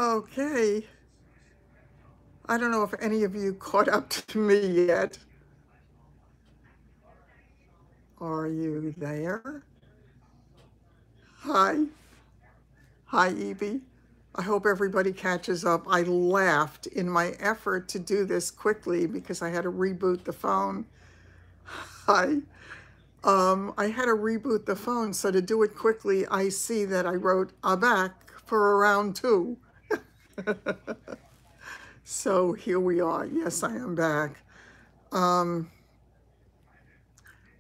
Okay. I don't know if any of you caught up to me yet. Are you there? Hi. Hi, Evie. I hope everybody catches up. I laughed in my effort to do this quickly because I had to reboot the phone. Hi. I had to reboot the phone, so to do it quickly, I see that I wrote aback for a round two. So here we are. Yes, I am back. Um,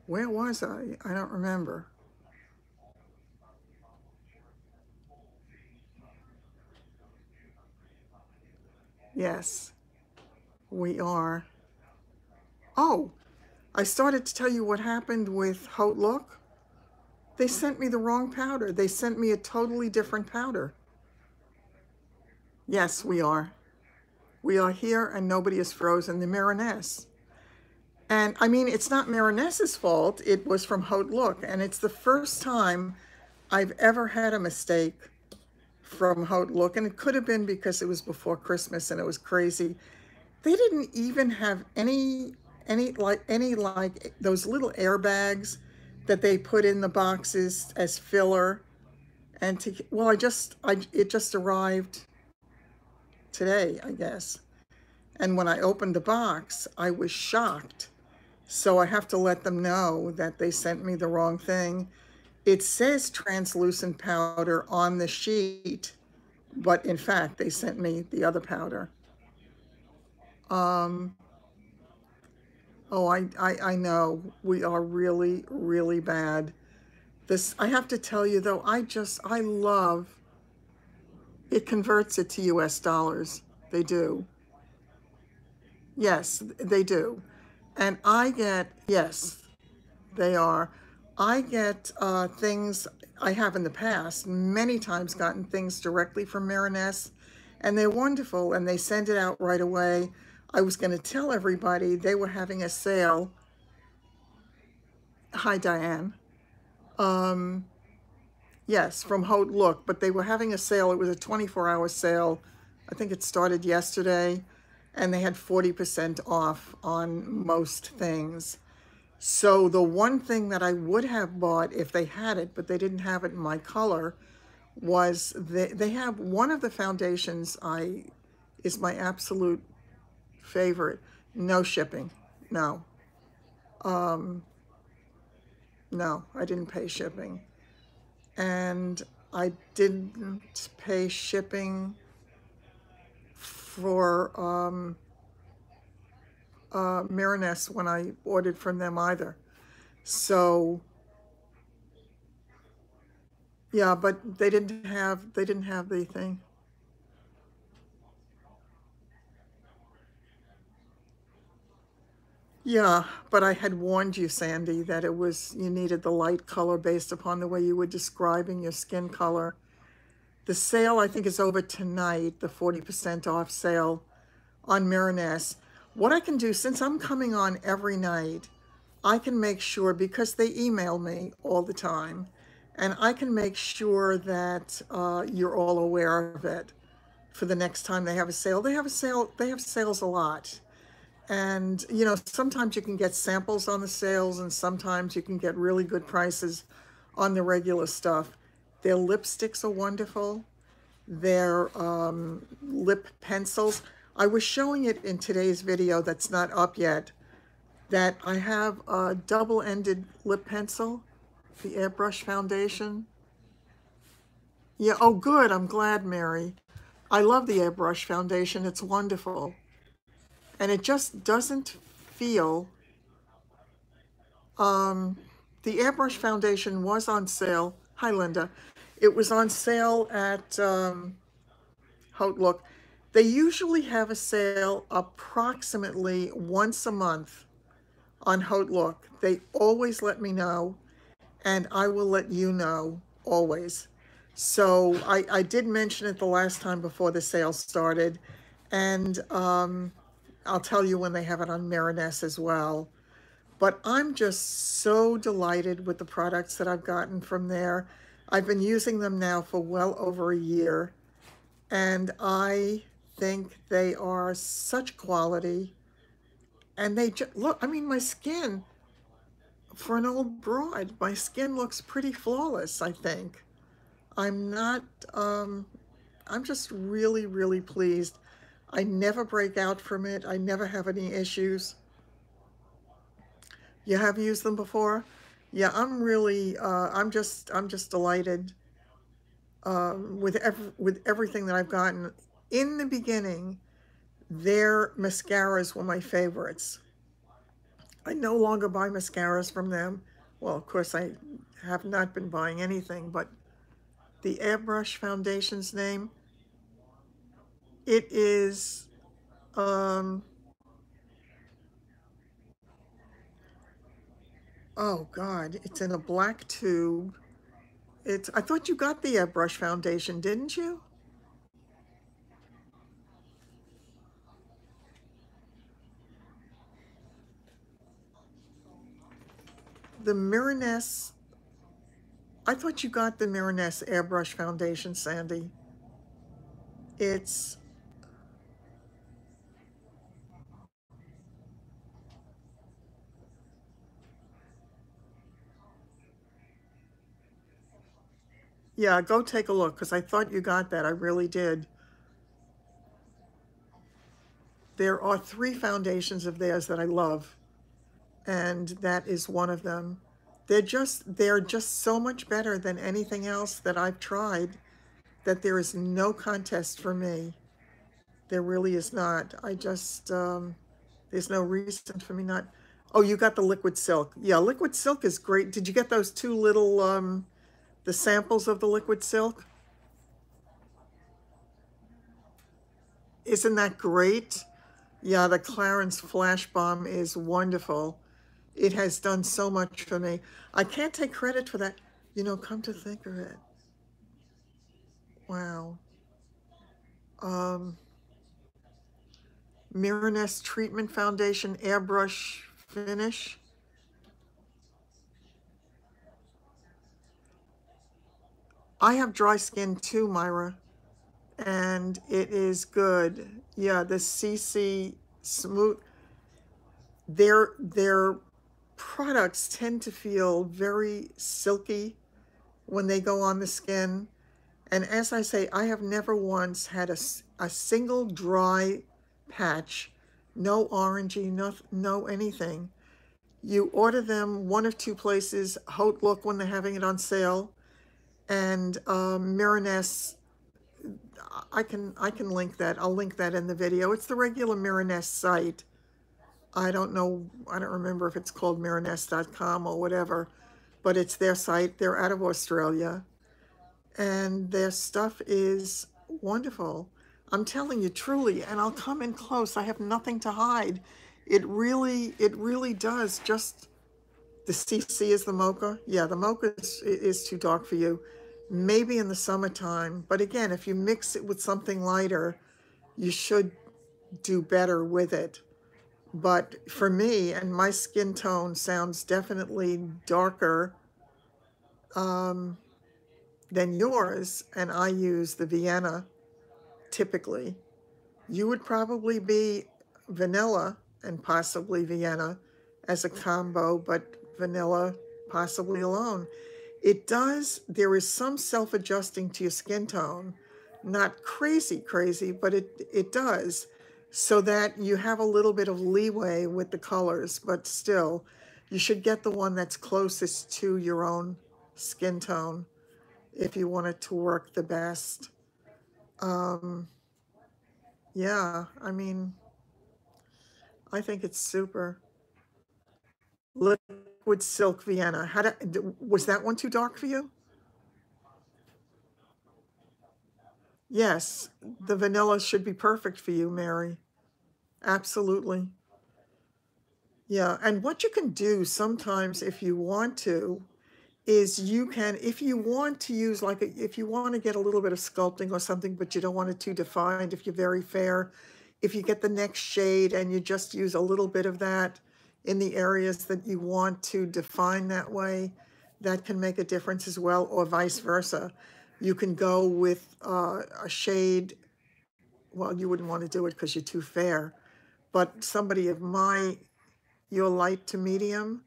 where was I? I don't remember. Yes, we are. Oh, I started to tell you what happened with Haute Look. They sent me the wrong powder. They sent me a totally different powder. Yes, we are. We are here and nobody is frozen. The Milanese. And I mean, it's not Milanese's fault. It was from Haute Look. And it's the first time I've ever had a mistake from Haute Look. And it could have been because it was before Christmas and it was crazy. They didn't even have any those little airbags that they put in the boxes as filler. And well, it just arrived today, I guess. And when I opened the box, I was shocked. So I have to let them know that they sent me the wrong thing. It says translucent powder on the sheet, but in fact, they sent me the other powder. Um, oh, I know we are really, really bad. This, I have to tell you though, I love, it converts it to US dollars. They do. Yes, they do. And I get, yes, they are. I get things, I have in the past, many times gotten things directly from Milanese, and they're wonderful, and they send it out right away. I was going to tell everybody they were having a sale. Hi, Diane. Um, yes, from Haute Look, but they were having a sale. It was a 24-hour sale. I think it started yesterday, and they had 40% off on most things. So the one thing that I would have bought if they had it, but they didn't have it in my color, was they have one of the foundations is my absolute favorite. No shipping. No. Um, no, I didn't pay shipping. And I didn't pay shipping for Milanese when I ordered from them either. So yeah, but they didn't have the thing. Yeah, but I had warned you, Sandy, that you needed the light color based upon the way you were describing your skin color. The sale, I think, is over tonight, the 40% off sale on Milanese. What I can do, since I'm coming on every night, I can make sure, because they email me all the time, and I can make sure that you're all aware of it for the next time they have a sale. They have sales a lot. And, you know, sometimes you can get samples on the sales and sometimes you can get really good prices on the regular stuff. Their lipsticks are wonderful. Their lip pencils. I was showing it in today's video that's not up yet, that I have a double-ended lip pencil, the airbrush foundation. Yeah, oh good, I'm glad, Mary. I love the airbrush foundation, it's wonderful. And it just doesn't feel, um, the airbrush foundation was on sale. Hi, Linda. It was on sale at Haute Look. They usually have a sale approximately once a month on Haute Look. They always let me know, and I will let you know always. So I did mention it the last time before the sale started, and I'll tell you when they have it on Milanese as well. But I'm just so delighted with the products that I've gotten from there. I've been using them now for well over a year, And I think they are such quality. And they just look, I mean, my skin, for an old broad, my skin looks pretty flawless, I think. I'm not, I'm just really, really pleased. I never break out from it. I never have any issues. You have used them before? Yeah, I'm really, I'm just delighted with everything that I've gotten. In the beginning, their mascaras were my favorites. I no longer buy mascaras from them. Well, of course, I have not been buying anything, but the airbrush foundation's name, it is, um, oh God, it's in a black tube. It's, I thought you got the airbrush foundation, didn't you? The Miraness, I thought you got the Miraness airbrush foundation, Sandy. It's, yeah, go take a look, because I thought you got that. I really did. There are 3 foundations of theirs that I love, and that is one of them. They're just so much better than anything else that I've tried that there is no contest for me. There really is not. I just, there's no reason for me not. Oh, you got the liquid silk. Yeah, liquid silk is great. Did you get those 2 little, the samples of the liquid silk? Isn't that great? Yeah, the Clarence Flash Bomb is wonderful. It has done so much for me. I can't take credit for that. You know, come to think of it. Wow. Um, Miraness Treatment Foundation Airbrush Finish. I have dry skin too, Myra, and it is good. Yeah, the CC Smooth, their products tend to feel very silky when they go on the skin. And as I say, I have never once had a single dry patch, no orangey, no anything. You order them 1 of 2 places, Haute Look when they're having it on sale, and Miraness. I can link that. I'll link that in the video. It's the regular Miraness site. I don't know. I don't remember if it's called miraness.com or whatever, but it's their site. They're out of Australia, and their stuff is wonderful. I'm telling you truly, and I'll come in close. I have nothing to hide. It really does. Just the CC is the mocha. Yeah, the mocha is too dark for you. Maybe in the summertime, but again, if you mix it with something lighter, you should do better with it. But for me, and my skin tone sounds definitely darker than yours, and I use the Vienna typically. You would probably be vanilla and possibly Vienna as a combo, but vanilla possibly alone. It does, there is some self-adjusting to your skin tone, not crazy, crazy, but it does, so that you have a little bit of leeway with the colors, but still, you should get the one that's closest to your own skin tone if you want it to work the best. Yeah, I mean, I think it's super. Liquid Silk Vienna. Was that one too dark for you? Yes, the vanilla should be perfect for you, Mary. Absolutely. Yeah, and what you can do sometimes if you want to is you can, if you want to use like, if you want to get a little bit of sculpting or something, but you don't want it too defined, if you're very fair, if you get the next shade and you just use a little bit of that in the areas that you want to define that way, that can make a difference as well, or vice versa. You can go with a shade well, you wouldn't want to do it because you're too fair, but somebody of your light to medium.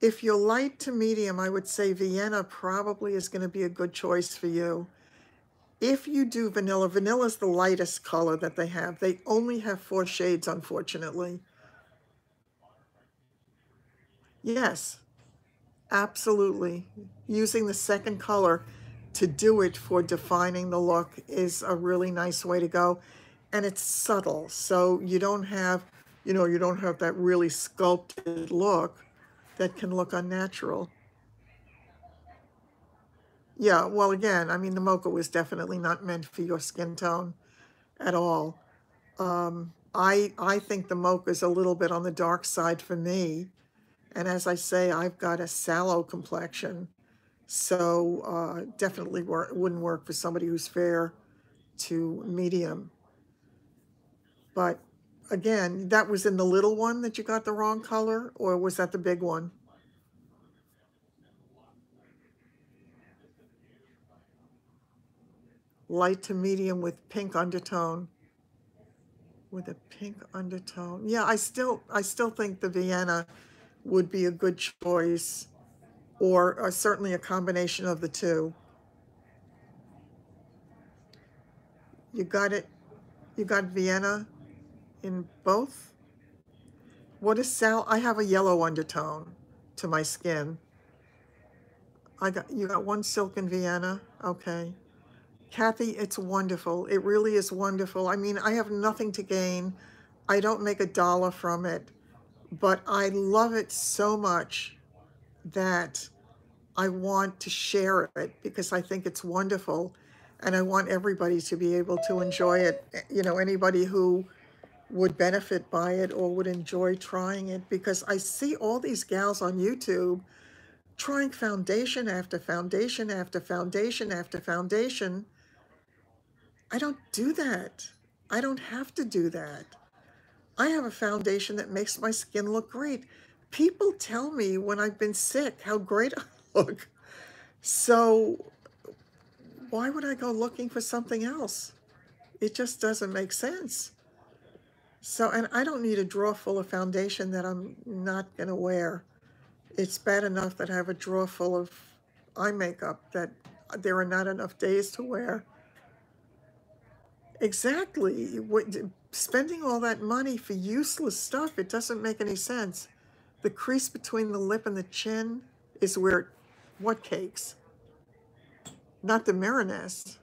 If you're light to medium, I would say Vienna probably is going to be a good choice for you. If you do vanilla, vanilla is the lightest color that they have. They only have 4 shades, unfortunately. Yes, absolutely. Using the second color to do it for defining the look is a really nice way to go. And it's subtle, so you don't have, you don't have that really sculpted look that can look unnatural. Yeah, well, again, I mean, the mocha was definitely not meant for your skin tone at all. I think the mocha is a little bit on the dark side for me. And as I say, I've got a sallow complexion. So definitely wouldn't work for somebody who's fair to medium. But again, that was in the little one that you got the wrong color, or was that the big one? Light to medium with pink undertone. With a pink undertone. Yeah, I still think the Vienna would be a good choice, or certainly a combination of the two. You got it. You got Vienna in both? What is Sal? I have a yellow undertone to my skin. You got one silk in Vienna? Okay. Kathy, it's wonderful. It really is wonderful. I mean, I have nothing to gain. I don't make a dollar from it, but I love it so much that I want to share it because I think it's wonderful and I want everybody to be able to enjoy it. Anybody who would benefit by it or would enjoy trying it, because I see all these gals on YouTube trying foundation after foundation after foundation after foundation. I don't do that. I don't have to do that. I have a foundation that makes my skin look great. People tell me when I've been sick how great I look. So why would I go looking for something else? It just doesn't make sense. So, and I don't need a drawer full of foundation that I'm not going to wear. It's bad enough that I have a drawer full of eye makeup that there are not enough days to wear. Exactly. Spending all that money for useless stuff, it doesn't make any sense. The crease between the lip and the chin is where what cakes? Not the Milanese.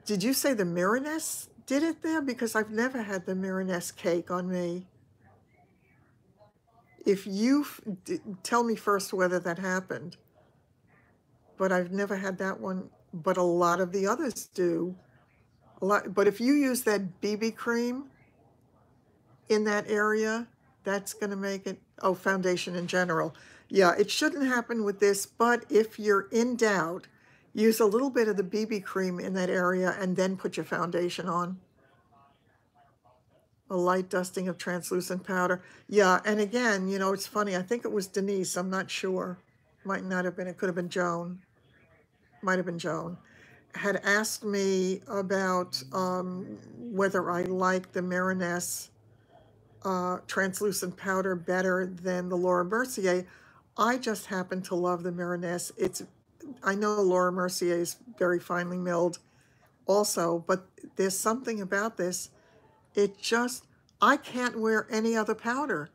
Did you say the Milanese did it there? Because I've never had the Milanese cake on me. If you tell me first whether that happened, but I've never had that one, but a lot of the others do. A lot, but if you use that BB cream in that area, that's going to make it, oh, foundation in general. Yeah, it shouldn't happen with this, but if you're in doubt, use a little bit of the BB cream in that area and then put your foundation on. A light dusting of translucent powder. Yeah, and again, it's funny. I think it was Denise. I'm not sure. Might not have been. It could have been Joan. Might have been Joan. Had asked me about whether I like the Milanese translucent powder better than the Laura Mercier. I just happen to love the Milanese. I know Laura Mercier is very finely milled also, but there's something about this. I can't wear any other powder.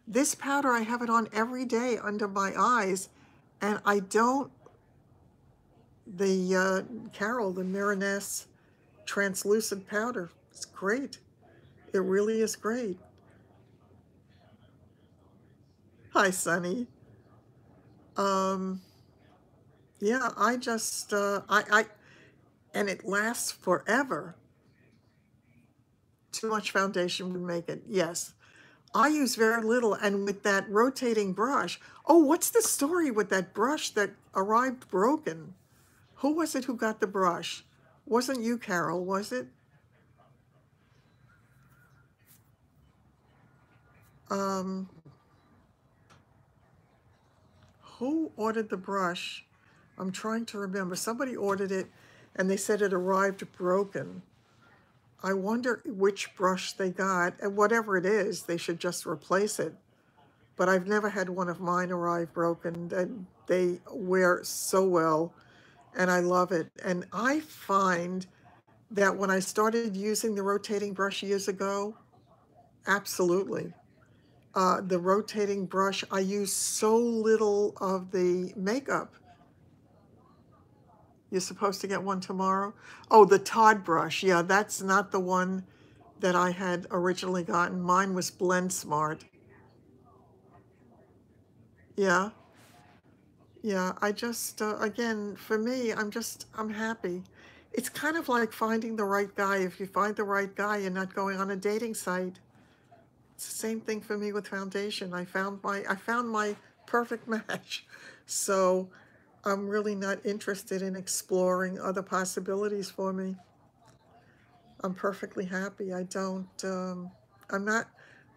This powder, I have it on every day under my eyes, and I don't, Carol, the Milanese translucent powder, it's great. It really is great. Hi, Sunny. Um, yeah, I just, and it lasts forever. Too much foundation would make it, yes. I use very little, and with that rotating brush, oh, what's the story with that brush that arrived broken? Who was it who got the brush? Wasn't you, Carol, was it? Um, who ordered the brush? I'm trying to remember. Somebody ordered it and they said it arrived broken. I wonder which brush they got, and whatever it is, they should just replace it. But I've never had one of mine arrive broken, and they wear so well, and I love it. And I find that when I started using the rotating brush years ago, absolutely. The rotating brush, I use so little of the makeup. You're supposed to get one tomorrow? Oh, the Todd brush. Yeah, that's not the one that I had originally gotten. Mine was BlendSmart. Yeah, yeah. I just, again, for me, I'm happy. It's kind of like finding the right guy. If you find the right guy, you're not going on a dating site. It's the same thing for me with foundation. I found my perfect match. So I'm really not interested in exploring other possibilities for me. I'm perfectly happy. I'm not,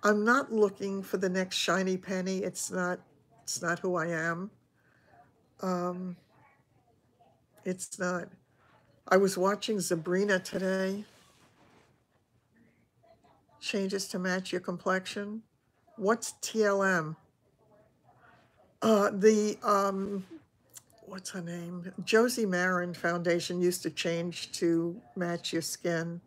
I'm not looking for the next shiny penny. It's not who I am. Um, it's not. I was watching Sabrina today. Changes to match your complexion. What's TLM? The what's her name? Josie Marin Foundation used to change to match your skin.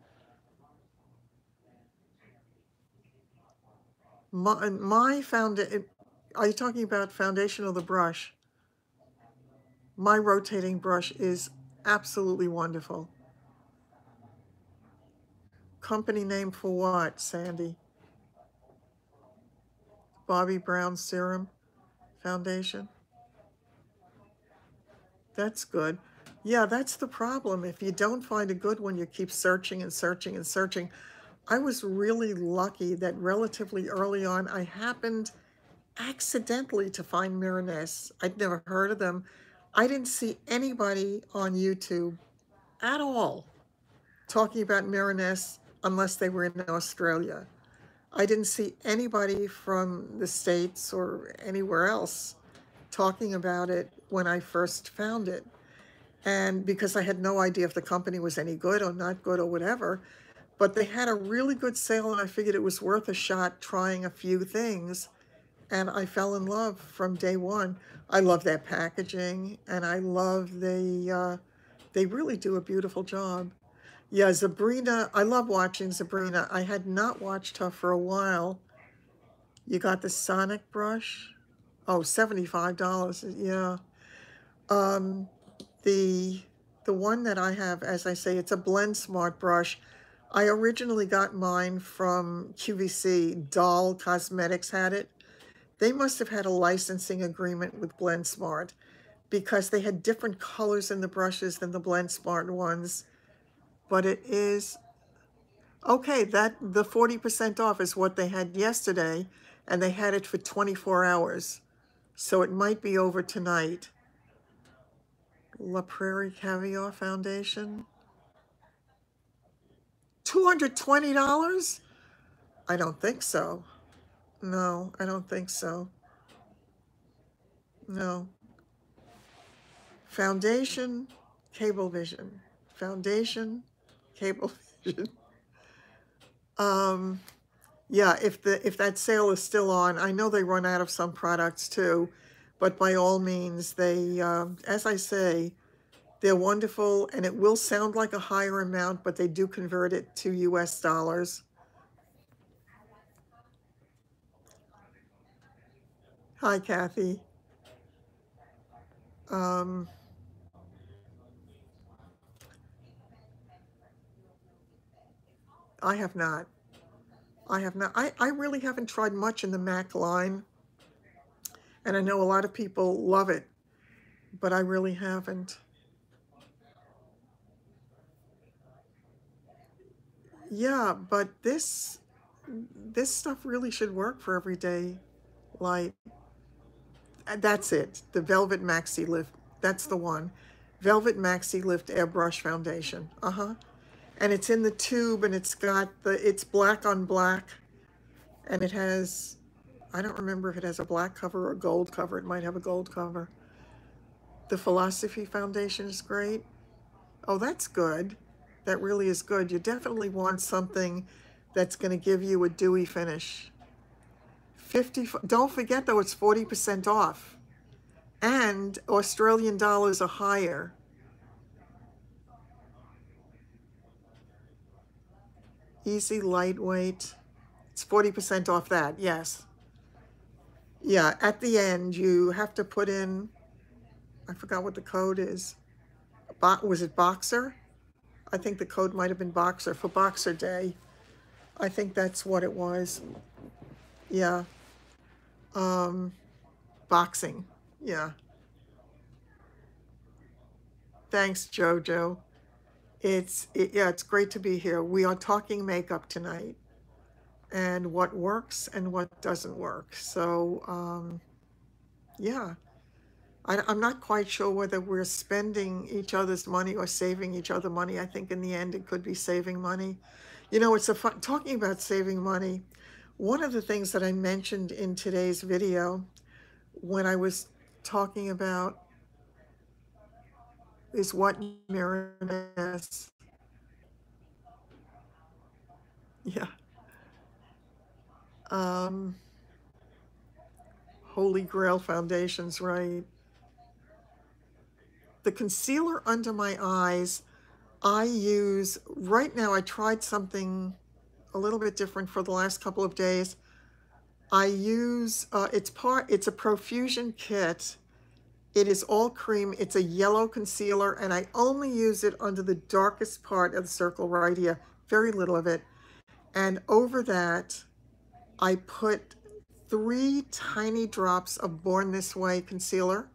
My foundation. Are you talking about foundation or the brush? My rotating brush is absolutely wonderful. Company name for what, Sandy? Bobbi Brown Serum Foundation. That's good. Yeah, that's the problem. If you don't find a good one, you keep searching and searching and searching. I was really lucky that relatively early on, I happened accidentally to find Miraness. I'd never heard of them. I didn't see anybody on YouTube at all talking about Miraness unless they were in Australia. I didn't see anybody from the States or anywhere else talking about it when I first found it. And because I had no idea if the company was any good or not good or whatever, but they had a really good sale and I figured it was worth a shot trying a few things. And I fell in love from day one. I love their packaging and I love they really do a beautiful job. Yeah, Sabrina, I love watching Sabrina. I had not watched her for a while. You got the Sonic brush? Oh, $75. Yeah. Um, the the one that I have, as I say, it's a BlendSmart brush. I originally got mine from QVC. Doll Cosmetics had it. They must have had a licensing agreement with BlendSmart because they had different colors in the brushes than the BlendSmart ones. But it is okay, that the 40% off is what they had yesterday, and they had it for 24 hours. So it might be over tonight. La Prairie Caviar Foundation. $220? I don't think so. No, I don't think so. No. Foundation, Cablevision. Foundation, Cablevision. Yeah, if that sale is still on, I know they run out of some products too, but by all means, they, as I say, they're wonderful, and it will sound like a higher amount, but they do convert it to US dollars. Hi, Kathy. Um, I have not. I have not. I really haven't tried much in the MAC line, and I know a lot of people love it, but I really haven't. Yeah, but this stuff really should work for everyday light. That's it. The Velvet Maxi Lift. That's the one. Velvet Maxi Lift Airbrush Foundation. Uh-huh. And it's in the tube and it's black on black and it has I don't remember if it has a black cover or a gold cover. It might have a gold cover. The Philosophy Foundation is great. Oh, that's good. That really is good. You definitely want something that's going to give you a dewy finish. 50, don't forget though, it's 40% off. And Australian dollars are higher. Easy, lightweight. It's 40% off that, yes. Yeah, at the end, you have to put in, I forgot what the code is. Was it Boxer? I think the code might have been Boxer for Boxer Day. I think that's what it was. Yeah. Boxing. Yeah. Thanks, Jojo. Yeah, it's great to be here. We are talking makeup tonight and what works and what doesn't work. So, yeah. I'm not quite sure whether we're spending each other's money or saving each other money. I think in the end it could be saving money. You know, it's talking about saving money. One of the things that I mentioned in today's video when I was talking about is what Marinette. Yeah. Um, Holy Grail foundations, right? The concealer under my eyes, I use, right now I tried something a little bit different for the last couple of days. I use, it's a profusion kit. It is all cream. It's a yellow concealer, and I only use it under the darkest part of the circle right here, very little of it. And over that, I put 3 tiny drops of Born This Way concealer,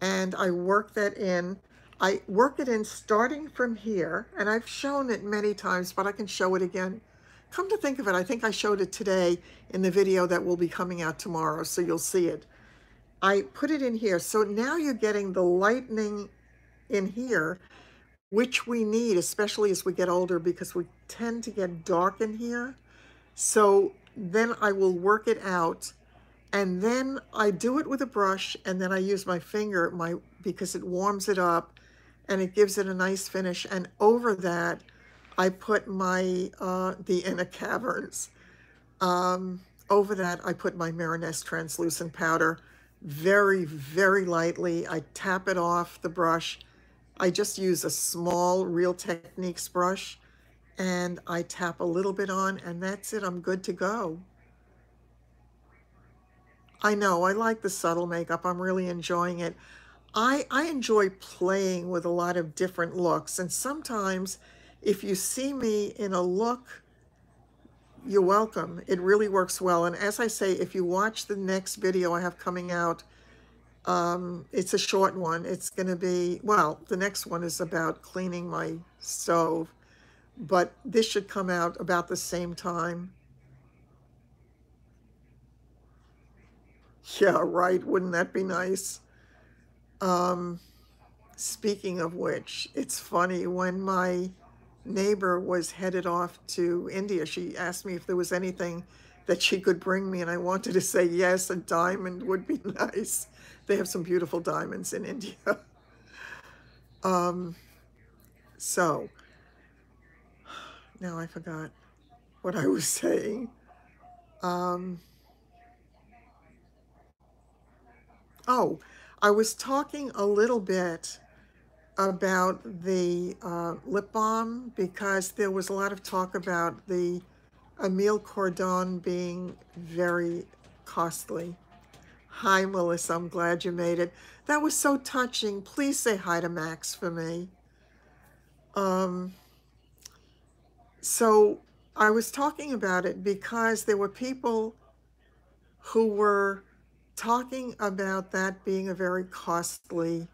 and I work that in. I work it in starting from here, and I've shown it many times, but I can show it again. Come to think of it, I think I showed it today in the video that will be coming out tomorrow, so you'll see it. I put it in here, so now you're getting the lightening in here, which we need, especially as we get older, because we tend to get dark in here. So then I will work it out, and then I do it with a brush, and then I use my finger, because it warms it up, and it gives it a nice finish. And over that, I put my, the Inner Caverns. Over that, I put my Marinette translucent powder very, very lightly. I tap it off the brush. I just use a small Real Techniques brush, and I tap a little bit on, and that's it. I'm good to go. I know, I like the subtle makeup. I'm really enjoying it. I enjoy playing with a lot of different looks, and sometimes if you see me in a look, you're welcome. It really works well. And as I say, if you watch the next video I have coming out, it's a short one. It's going to be, well, the next one is about cleaning my stove, but this should come out about the same time. Yeah, right. Wouldn't that be nice? Speaking of which, it's funny, when my neighbor was headed off to India, she asked me if there was anything that she could bring me, and I wanted to say yes, a diamond would be nice. They have some beautiful diamonds in India. So, now I forgot what I was saying. Oh, I was talking a little bit about the lip balm, because there was a lot of talk about the Emile Cordon being very costly. Hi, Melissa, I'm glad you made it. That was so touching. Please say hi to Max for me. So I was talking about it because there were people who were talking about that being a very costly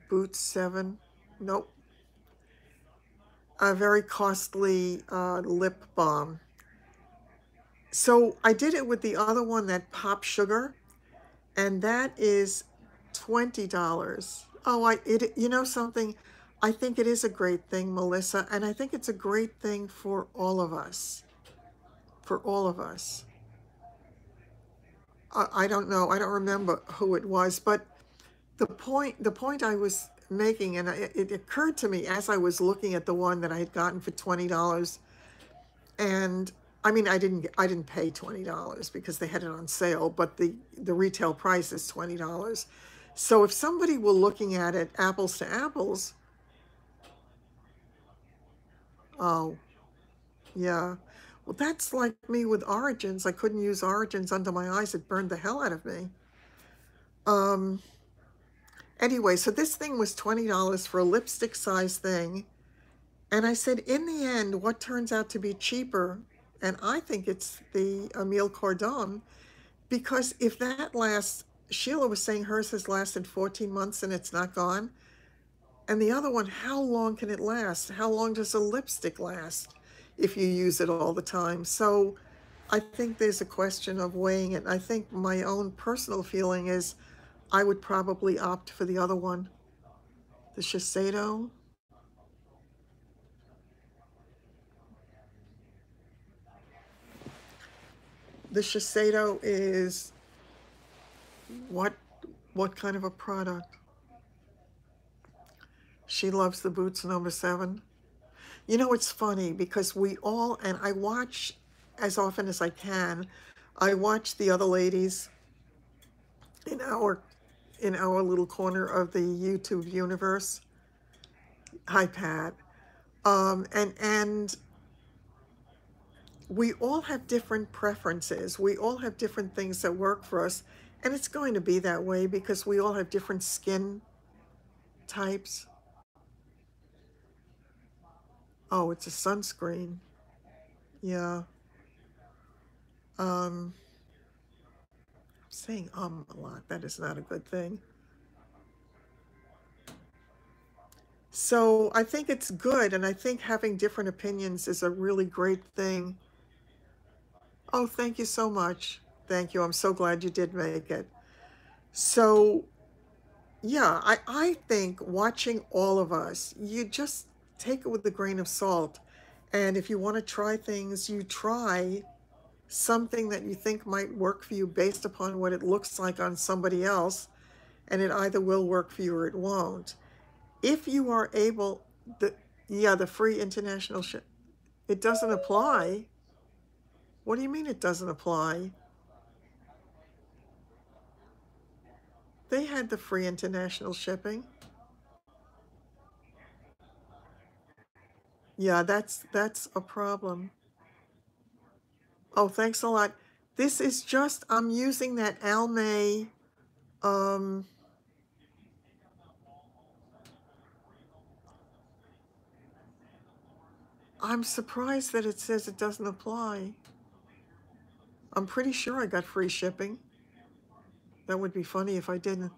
Boots 7, nope, a very costly lip balm. So I did it with the other one, that Pop Sugar, and that is $20. Oh, you know something? I think it is a great thing, Melissa, and I think it's a great thing for all of us. for all of us. I don't know, I don't remember who it was, but the point I was making, and it occurred to me as I was looking at the one that I had gotten for $20, and I mean, I didn't pay $20 because they had it on sale, but the retail price is $20. So if somebody were looking at it apples to apples, oh, yeah. Well, that's like me with Origins. I couldn't use Origins under my eyes. It burned the hell out of me. Um, anyway, so this thing was $20 for a lipstick size thing. And I said, in the end, what turns out to be cheaper? And I think it's the Emile Cordon, because if that lasts, Sheila was saying hers has lasted 14 months and it's not gone. And the other one, how long can it last? How long does a lipstick last if you use it all the time? So I think there's a question of weighing it. I think my own personal feeling is I would probably opt for the other one, the Shiseido. The Shiseido is what kind of a product? She loves the boots number 7. You know, it's funny because we all, and I watch as often as I can, I watch the other ladies in our little corner of the YouTube universe. Hi, Pat. And we all have different preferences. We all have different things that work for us. And it's going to be that way because we all have different skin types. Oh, it's a sunscreen. Yeah. I'm saying a lot. That is not a good thing. So I think it's good, and I think having different opinions is a really great thing. Oh, thank you so much. Thank you. I'm so glad you did make it. So, yeah, I think watching all of us, you just take it with a grain of salt. And if you want to try things, you try something that you think might work for you based upon what it looks like on somebody else, and it either will work for you or it won't. If you are able, the free international ship, it doesn't apply. What do you mean it doesn't apply? They had the free international shipping. Yeah, that's a problem. Oh, thanks a lot. This is just, I'm using that Almay, um, I'm surprised that it says it doesn't apply. I'm pretty sure I got free shipping. That would be funny if I didn't.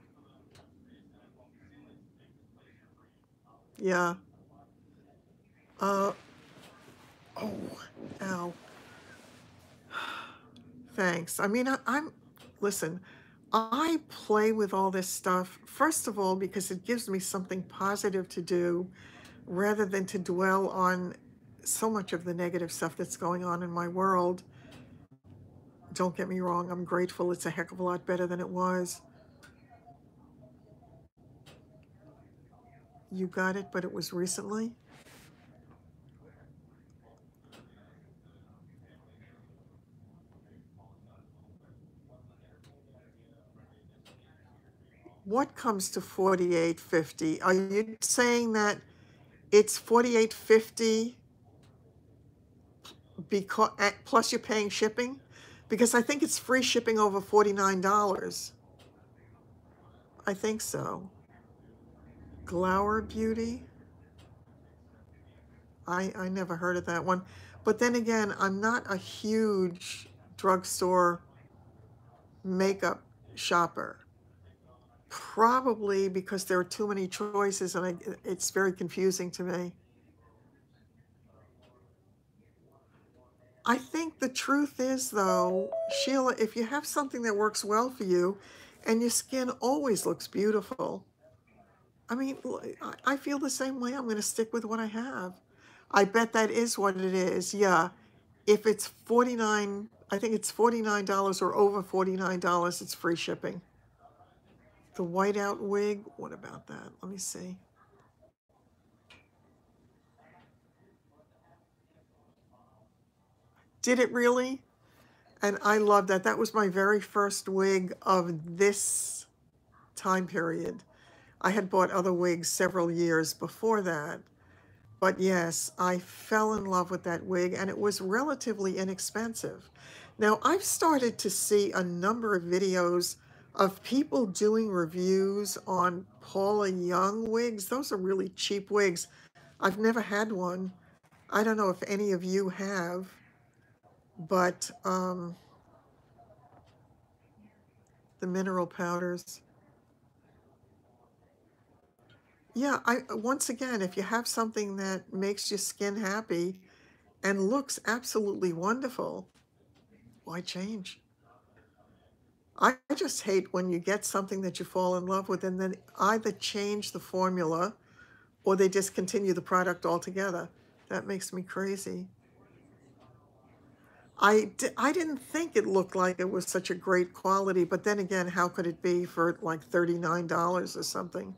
Yeah. Uh, oh, ow. Thanks. I mean, listen, I play with all this stuff, first of all, because it gives me something positive to do rather than to dwell on so much of the negative stuff that's going on in my world. Don't get me wrong, I'm grateful it's a heck of a lot better than it was. You got it, but it was recently? What comes to $48.50? Are you saying that it's $48.50 because plus you're paying shipping? Because I think it's free shipping over $49. I think so. Glower Beauty? I never heard of that one. But then again, I'm not a huge drugstore makeup shopper. Probably because there are too many choices and it's very confusing to me. I think the truth is, though, Sheila, if you have something that works well for you and your skin always looks beautiful, I mean, I feel the same way. I'm going to stick with what I have. I bet that is what it is. Yeah. if it's 49, I think it's $49 or over $49, it's free shipping. The whiteout wig, what about that? Let me see. Did it really? And I love that. That was my very first wig of this time period. I had bought other wigs several years before that. But yes, I fell in love with that wig, and it was relatively inexpensive. Now, I've started to see a number of videos of people doing reviews on Paula Young wigs. Those are really cheap wigs. I've never had one. I don't know if any of you have, but the mineral powders. Yeah, once again, if you have something that makes your skin happy and looks absolutely wonderful, why change? I just hate when you get something that you fall in love with and then either change the formula or they discontinue the product altogether. That makes me crazy. I didn't think it looked like it was such a great quality, but then again, how could it be for like $39 or something?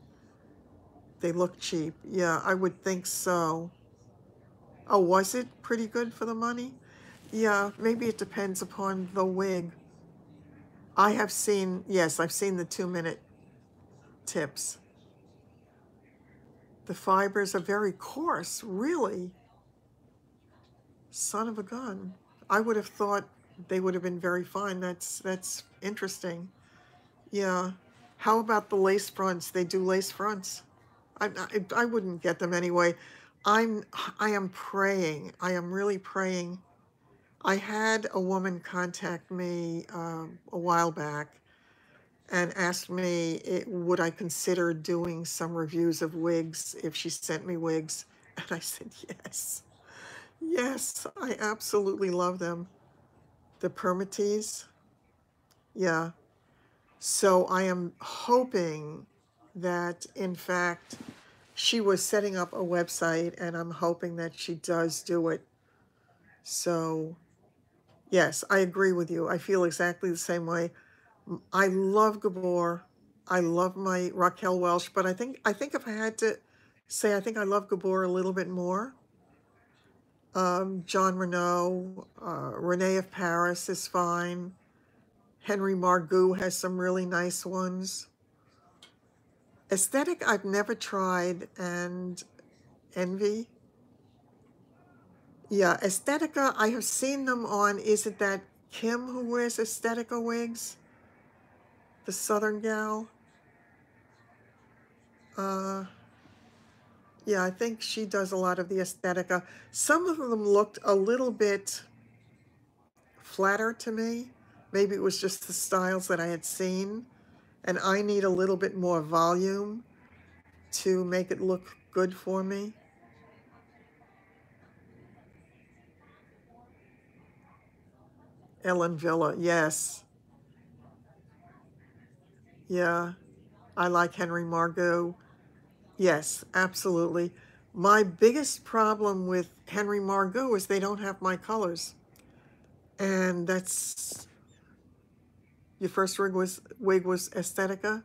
They look cheap. Yeah, I would think so. Oh, was it pretty good for the money? Yeah, maybe it depends upon the wig. I have seen, yes, I've seen the 2-minute tips. The fibers are very coarse, really. Son of a gun. I would have thought they would have been very fine. That's interesting. Yeah. How about the lace fronts? They do lace fronts. I wouldn't get them anyway. I am praying. I am really praying. I had a woman contact me a while back and asked me would I consider doing some reviews of wigs if she sent me wigs. And I said yes. Yes, I absolutely love them. The permatease. Yeah. So I am hoping that, in fact, she was setting up a website, and I'm hoping that she does do it. So, yes, I agree with you. I feel exactly the same way. I love Gabor. I love my Raquel Welch, but I think if I had to say, I think I love Gabor a little bit more. John Renault, Renee of Paris is fine. Henry Margaux has some really nice ones. Aesthetic I've never tried, and Envy. Yeah, Aesthetica, I have seen them on, is it that Kim who wears Aesthetica wigs? The Southern gal? Yeah, I think she does a lot of the Aesthetica. Some of them looked a little bit flatter to me. Maybe it was just the styles that I had seen. And I need a little bit more volume to make it look good for me. Ellen Villa, yes. Yeah, I like Henry Margaux. Yes, absolutely. My biggest problem with Henry Margaux is they don't have my colors. And that's, your first wig was Aesthetica?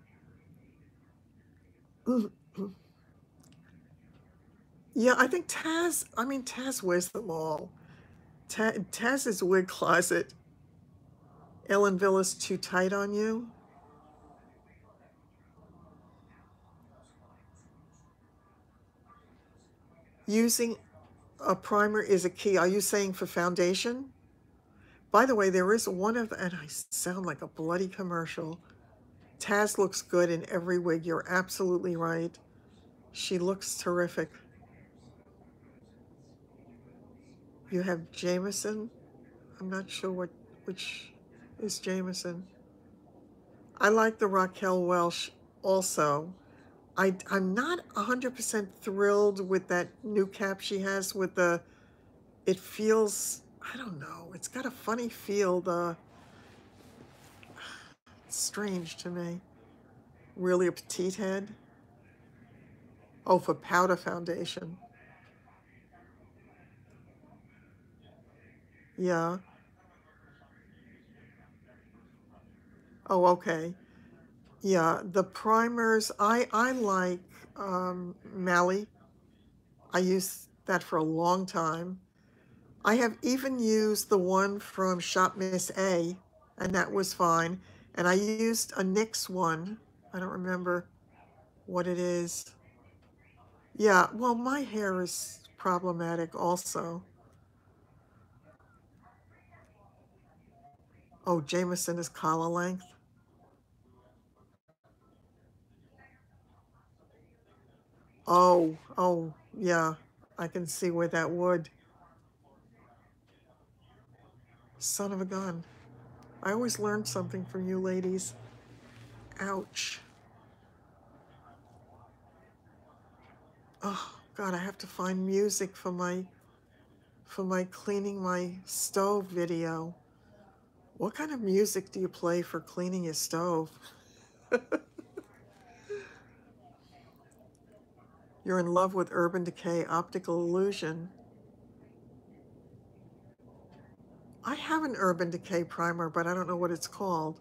Yeah, I think Taz wears them all. Taz's wig closet. Ellen Villa's too tight on you? Using a primer is a key. Are you saying for foundation? By the way, there is one of, and I sound like a bloody commercial. Taz looks good in every wig. You're absolutely right. She looks terrific. You have Jameson. I'm not sure which is Jameson. I like the Raquel Welch also. I'm not 100% thrilled with that new cap she has with it feels, I don't know, it's got a funny feel. It's strange to me. Really a petite head. Oh, for powder foundation. Yeah. Oh, okay. Yeah, the primers, I like Mally. I used that for a long time. I have even used the one from Shop Miss A, and that was fine. And I used a NYX one. I don't remember what it is. Yeah, well, my hair is problematic also. Oh, Jameson is collar length. Oh, yeah. I can see where that would. Son of a gun. I always learn something from you ladies. Ouch. Oh, God, I have to find music for my cleaning my stove video. What kind of music do you play for cleaning your stove? You're in love with Urban Decay Optical Illusion. I have an Urban Decay primer, but I don't know what it's called.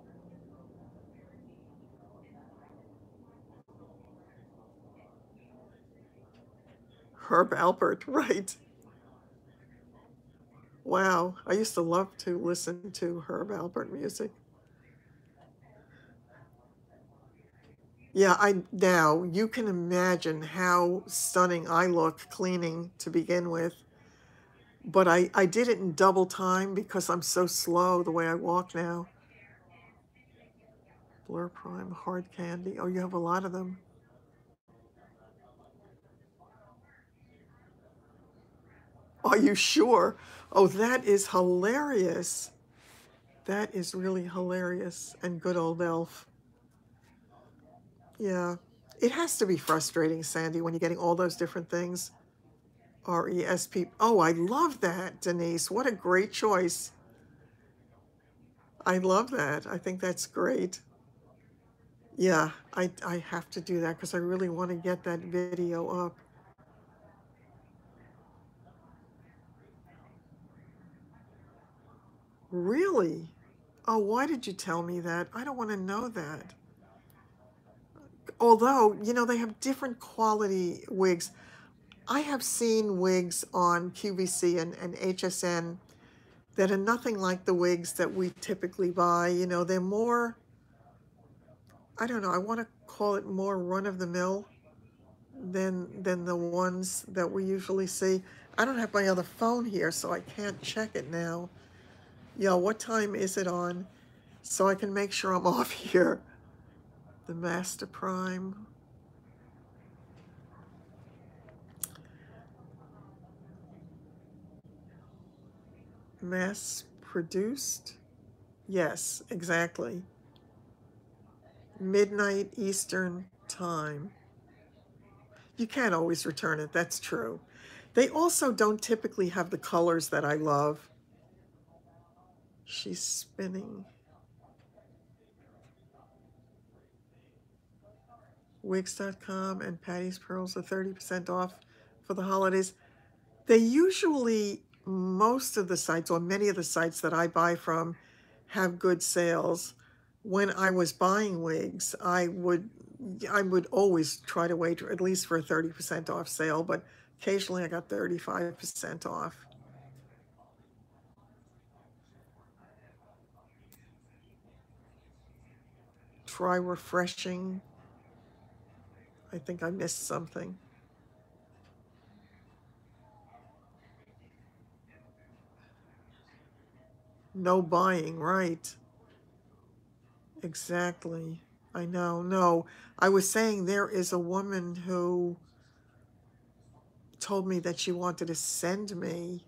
Herb Alpert, right. Wow, I used to love to listen to Herb Alpert music. Yeah, now you can imagine how stunning I look cleaning to begin with. But I did it in double time because I'm so slow the way I walk now. Blur Prime, hard candy. Oh, you have a lot of them. Are you sure? Oh, that is hilarious. That is really hilarious. And good old Elf. Yeah. It has to be frustrating, Sandy, when you're getting all those different things. RESP. Oh, I love that, Denise. What a great choice. I love that. I think that's great. Yeah, I have to do that because I really want to get that video up. Really? Oh, why did you tell me that? I don't want to know that. Although, they have different quality wigs. I have seen wigs on QVC and HSN that are nothing like the wigs that we typically buy. They're more, I don't know, I want to call it more run-of-the-mill than the ones that we usually see. I don't have my other phone here, so I can't check it now. Yeah, what time is it on? So I can make sure I'm off here. The Master Prime. Mass produced? Yes, exactly. Midnight Eastern Time. You can't always return it, that's true. They also don't typically have the colors that I love. She's spinning. Wigs.com and Patty's Pearls are 30% off for the holidays. They usually, most of the sites, or many of the sites that I buy from, have good sales. When I was buying wigs, I would always try to wait at least for a 30% off sale, but occasionally I got 35% off. Try refreshing. I think I missed something. No buying, right. Exactly. I know. No, I was saying there is a woman who told me that she wanted to send me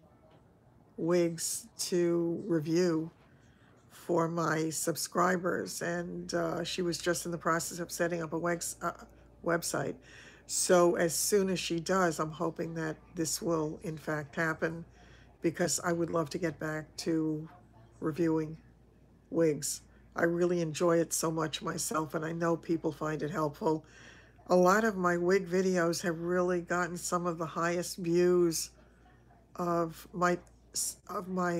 wigs to review for my subscribers, and she was just in the process of setting up a website. So as soon as she does, I'm hoping that this will in fact happen because I would love to get back to reviewing wigs. I really enjoy it so much myself, and I know people find it helpful. A lot of my wig videos have really gotten some of the highest views of my of my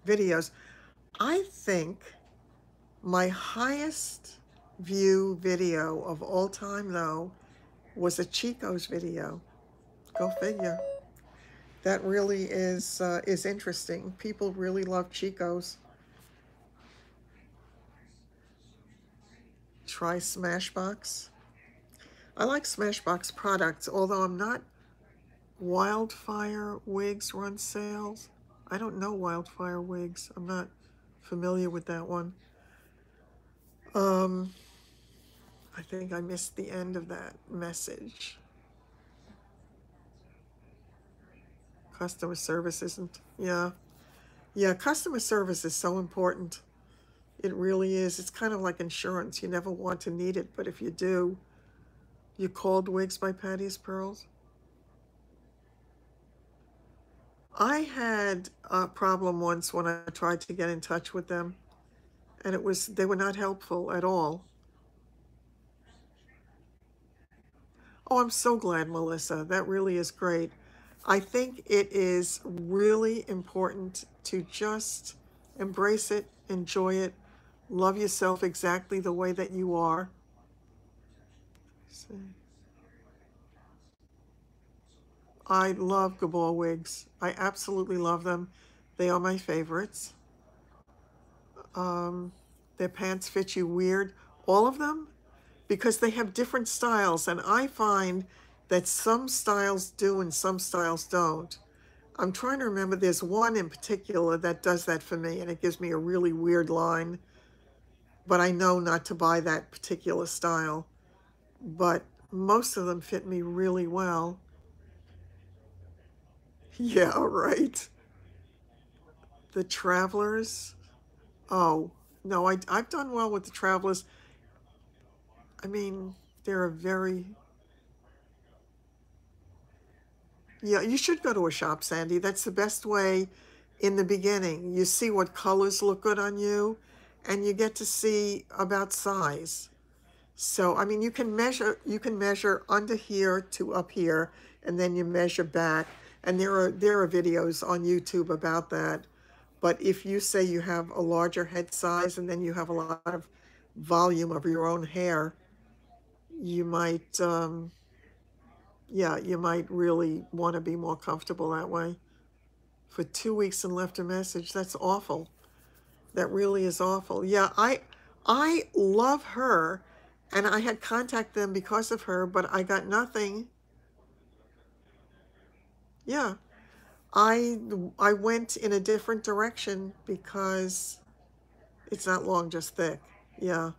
videos. I think my highest view video of all time, though, was a Chico's video. Go figure. That really is interesting. People really love Chico's. Try Smashbox. I like Smashbox products, although I'm not. Wildfire Wigs run sales. I don't know Wildfire Wigs. I'm not familiar with that one. I think I missed the end of that message. Customer service isn't. Yeah. Yeah, customer service is so important. It really is. It's kind of like insurance. You never want to need it, but if you do, you called Wigs by Patty's Pearls. I had a problem once when I tried to get in touch with them, and they were not helpful at all. Oh, I'm so glad, Melissa. That really is great. I think it is really important to just embrace it, enjoy it, love yourself exactly the way that you are. I love Gabor wigs. I absolutely love them. They are my favorites. Their pants fit you weird. All of them? Because they have different styles, and I find that some styles do and some styles don't. I'm trying to remember, there's one in particular that does that for me, and it gives me a really weird line, but I know not to buy that particular style. But most of them fit me really well. Yeah, right. The Travelers. Oh, no, I've done well with the Travelers. I mean, they're a very. Yeah, you should go to a shop, Sandy. That's the best way in the beginning. You see what colors look good on you, and you get to see about size. So, I mean, you can measure under here to up here, and then you measure back. And there are videos on YouTube about that. But if you say you have a larger head size and then you have a lot of volume of your own hair, you might, yeah, you might really want to be more comfortable that way. For 2 weeks and left a message, that's awful. That really is awful. Yeah, I love her, and I had contacted them because of her, but I got nothing. Yeah, I went in a different direction because it's not long, just thick. Yeah.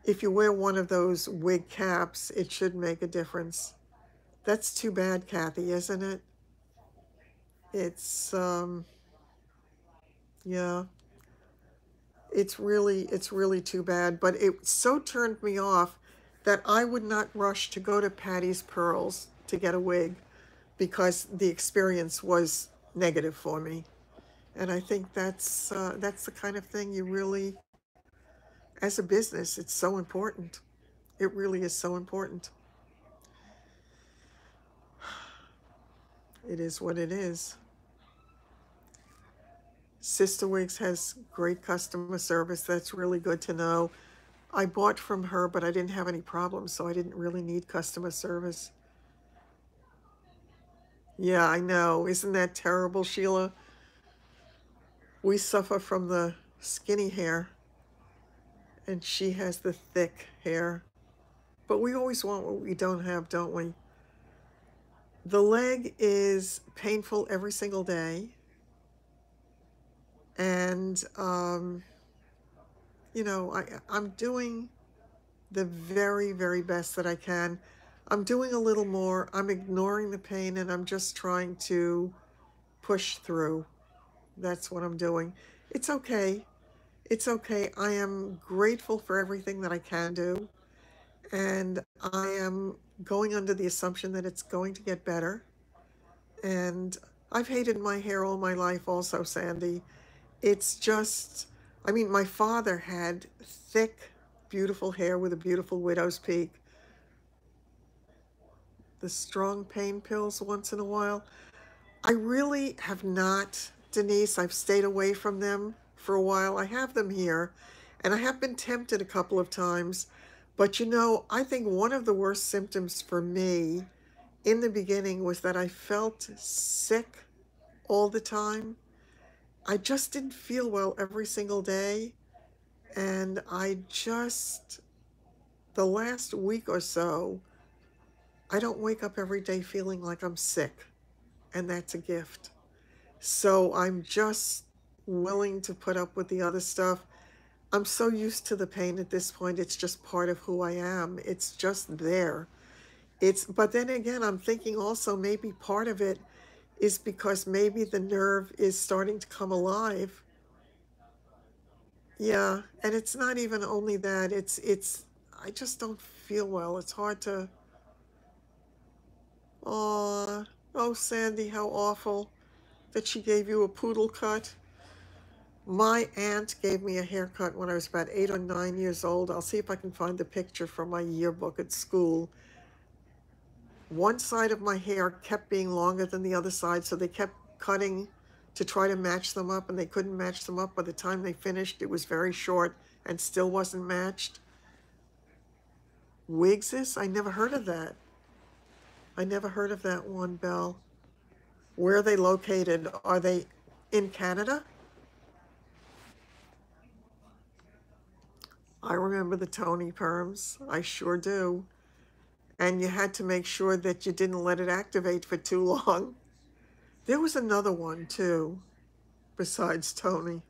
If you wear one of those wig caps, it should make a difference. That's too bad, Kathy, isn't it? It's yeah. It's really too bad, but it so turned me off that I would not rush to go to Patty's Pearls to get a wig because the experience was negative for me. And I think that's the kind of thing you really, as a business, it's so important. It really is so important. It is what it is. Sister Wigs has great customer service. That's really good to know. I bought from her, but I didn't have any problems, so I didn't really need customer service. Yeah, I know. Isn't that terrible, Sheila? We suffer from the skinny hair, and she has the thick hair. But we always want what we don't have, don't we? The leg is painful every single day. And, I'm doing the very, very best that I can. I'm doing a little more. I'm ignoring the pain, and I'm just trying to push through. That's what I'm doing. It's okay. It's okay. I am grateful for everything that I can do. And I am going under the assumption that it's going to get better. And I've hated my hair all my life also, Sandy. It's just, I mean, my father had thick, beautiful hair with a beautiful widow's peak. The strong pain pills once in a while. I really have not, Denise. I've stayed away from them for a while. I have them here, and I have been tempted a couple of times. But you know, I think one of the worst symptoms for me in the beginning was that I felt sick all the time. I just didn't feel well every single day. And the last week or so, I don't wake up every day feeling like I'm sick. And that's a gift. So I'm just willing to put up with the other stuff. I'm so used to the pain at this point. It's just part of who I am. It's just there. But then again, I'm thinking also maybe part of it is because maybe the nerve is starting to come alive. Yeah, and it's not even only that. I just don't feel well. It's hard to, oh, oh, Sandy, how awful that she gave you a poodle cut. My aunt gave me a haircut when I was about 8 or 9 years old. I'll see if I can find the picture from my yearbook at school. One side of my hair kept being longer than the other side, so they kept cutting to try to match them up, and they couldn't match them up. By the time they finished, it was very short and still wasn't matched. Wigsis? I never heard of that. I never heard of that one, Belle. Where are they located? Are they in Canada? I remember the Tony perms. I sure do. And you had to make sure that you didn't let it activate for too long. There was another one too, besides Tony.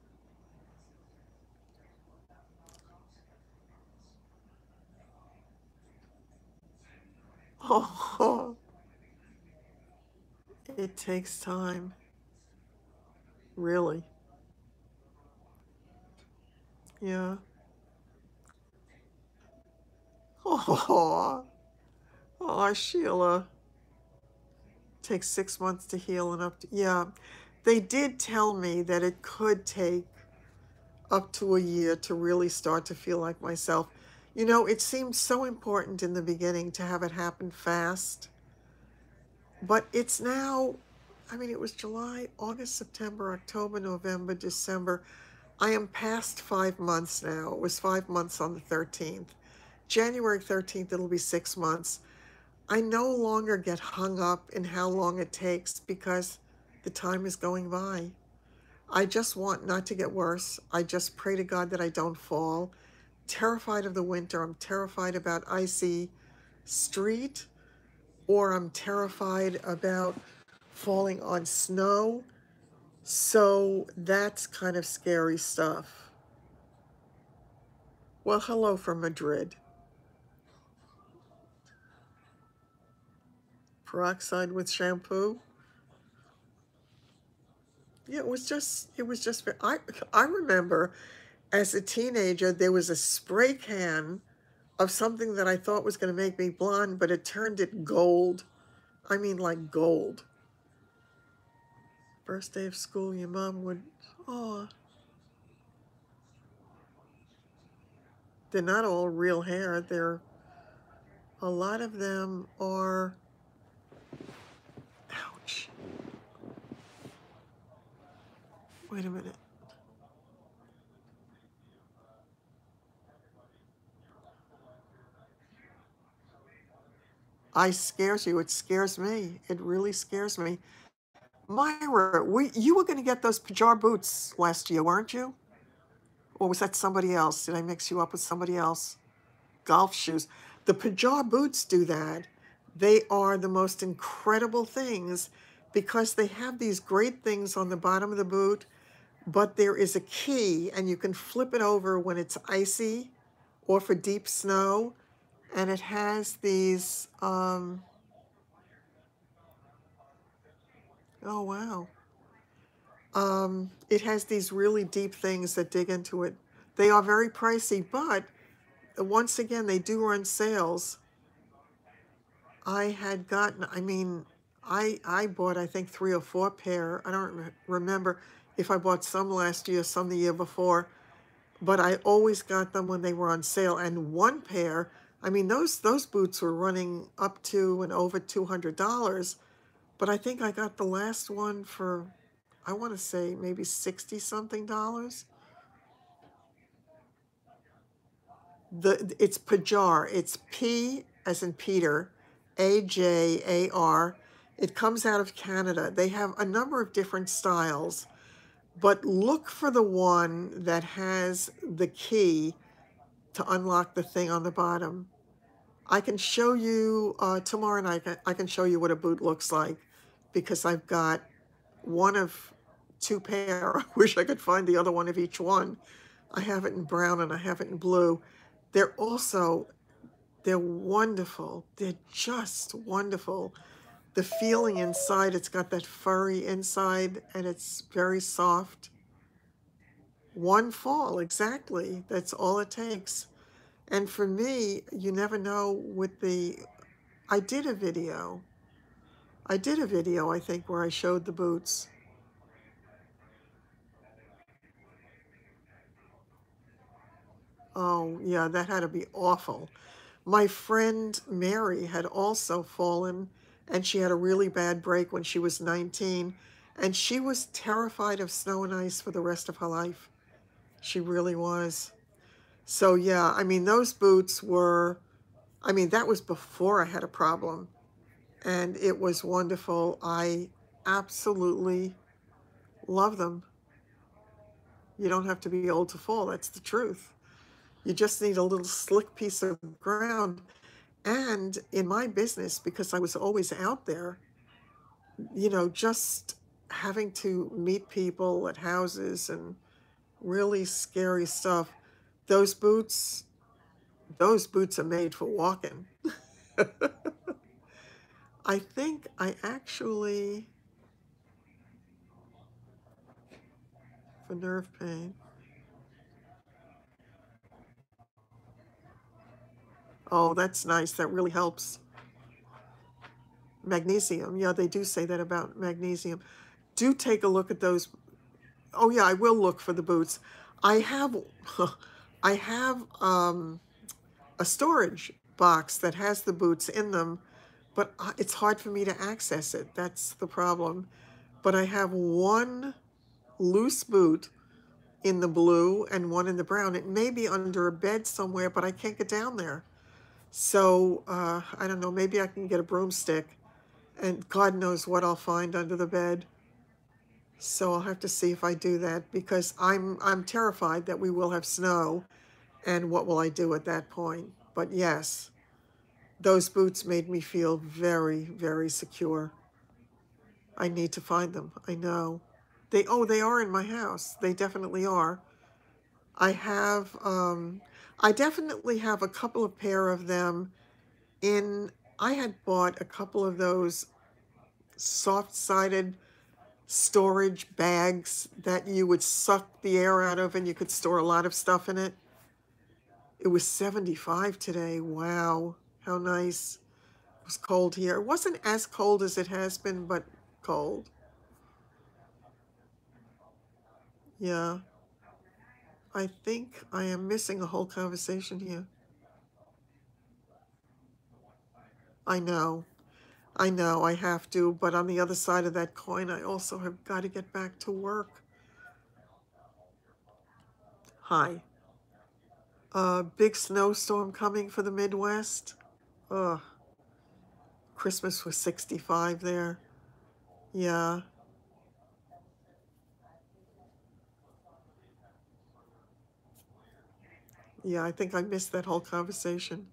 Oh, it takes time, really. Yeah. Oh, oh, Sheila. Takes 6 months to heal and up to, yeah. They did tell me that it could take up to a year to really start to feel like myself. You know, it seemed so important in the beginning to have it happen fast, but it's now, I mean, it was July, August, September, October, November, December. I am past 5 months now. It was 5 months on the 13th. January 13th, it'll be 6 months. I no longer get hung up in how long it takes because the time is going by. I just want not to get worse. I just pray to God that I don't fall. Terrified of the winter. I'm terrified about icy street, or I'm terrified about falling on snow. So that's kind of scary stuff. Well, hello from Madrid. Peroxide with shampoo. Yeah, I remember as a teenager, there was a spray can of something that I thought was going to make me blonde, but it turned it gold. I mean, like gold. First day of school, your mom would, oh, they're not all real hair. A lot of them are, ouch. Wait a minute. I scares you. It scares me. It really scares me. Myra, you were going to get those Pajar boots last year, weren't you? Or was that somebody else? Did I mix you up with somebody else? Golf shoes. The Pajar boots do that. They are the most incredible things because they have these great things on the bottom of the boot, but there is a key and you can flip it over when it's icy or for deep snow. And it has these, oh wow. It has these really deep things that dig into it. They are very pricey, but once again, they do run sales. I had gotten, I mean, I bought, I think, 3 or 4 pair. I don't remember if I bought some last year, some the year before, but I always got them when they were on sale. And one pair, I mean, those boots were running up to and over $200, but I think I got the last one for, I want to say maybe 60 something dollars. It's Pajar. It's P as in Peter, AJAR. It comes out of Canada. They have a number of different styles, but look for the one that has the key to unlock the thing on the bottom. I can show you tomorrow night. I can show you what a boot looks like, because I've got one of two pair. I wish I could find the other one of each one. I have it in brown and I have it in blue. They're wonderful. They're just wonderful. The feeling inside, it's got that furry inside and it's very soft. One fall, exactly. That's all it takes. And for me, you never know with I did a video. I think, where I showed the boots. Oh, yeah, that had to be awful. My friend Mary had also fallen, and she had a really bad break when she was 19, and she was terrified of snow and ice for the rest of her life. She really was. So, yeah, I mean, those boots were, I mean, that was before I had a problem, and it was wonderful. I absolutely love them. You don't have to be old to fall. That's the truth. You just need a little slick piece of ground. And in my business, because I was always out there, just having to meet people at houses and really scary stuff, those boots, those boots are made for walking. I think I actually, for nerve pain. Oh, that's nice. That really helps. Magnesium. Yeah, they do say that about magnesium. Do take a look at those. Oh yeah, I will look for the boots. I have, I have a storage box that has the boots in them, but it's hard for me to access it. That's the problem. But I have one loose boot in the blue and one in the brown. It may be under a bed somewhere, but I can't get down there. So I don't know, maybe I can get a broomstick, and God knows what I'll find under the bed. So I'll have to see if I do that, because I'm terrified that we will have snow, and what will I do at that point? But yes, those boots made me feel very, very secure. I need to find them. I know. They are in my house. They definitely are. I have, I definitely have a couple of pair of them I had bought a couple of those soft-sided storage bags that you would suck the air out of and you could store a lot of stuff in it. It was 75 today. Wow, how nice. It was cold here. It wasn't as cold as it has been, but cold. Yeah. I think I am missing a whole conversation here. I know. I know I have to, but on the other side of that coin, I also have got to get back to work. Hi. Big snowstorm coming for the Midwest. Ugh. Christmas was 65 there. Yeah. Yeah, I think I missed that whole conversation.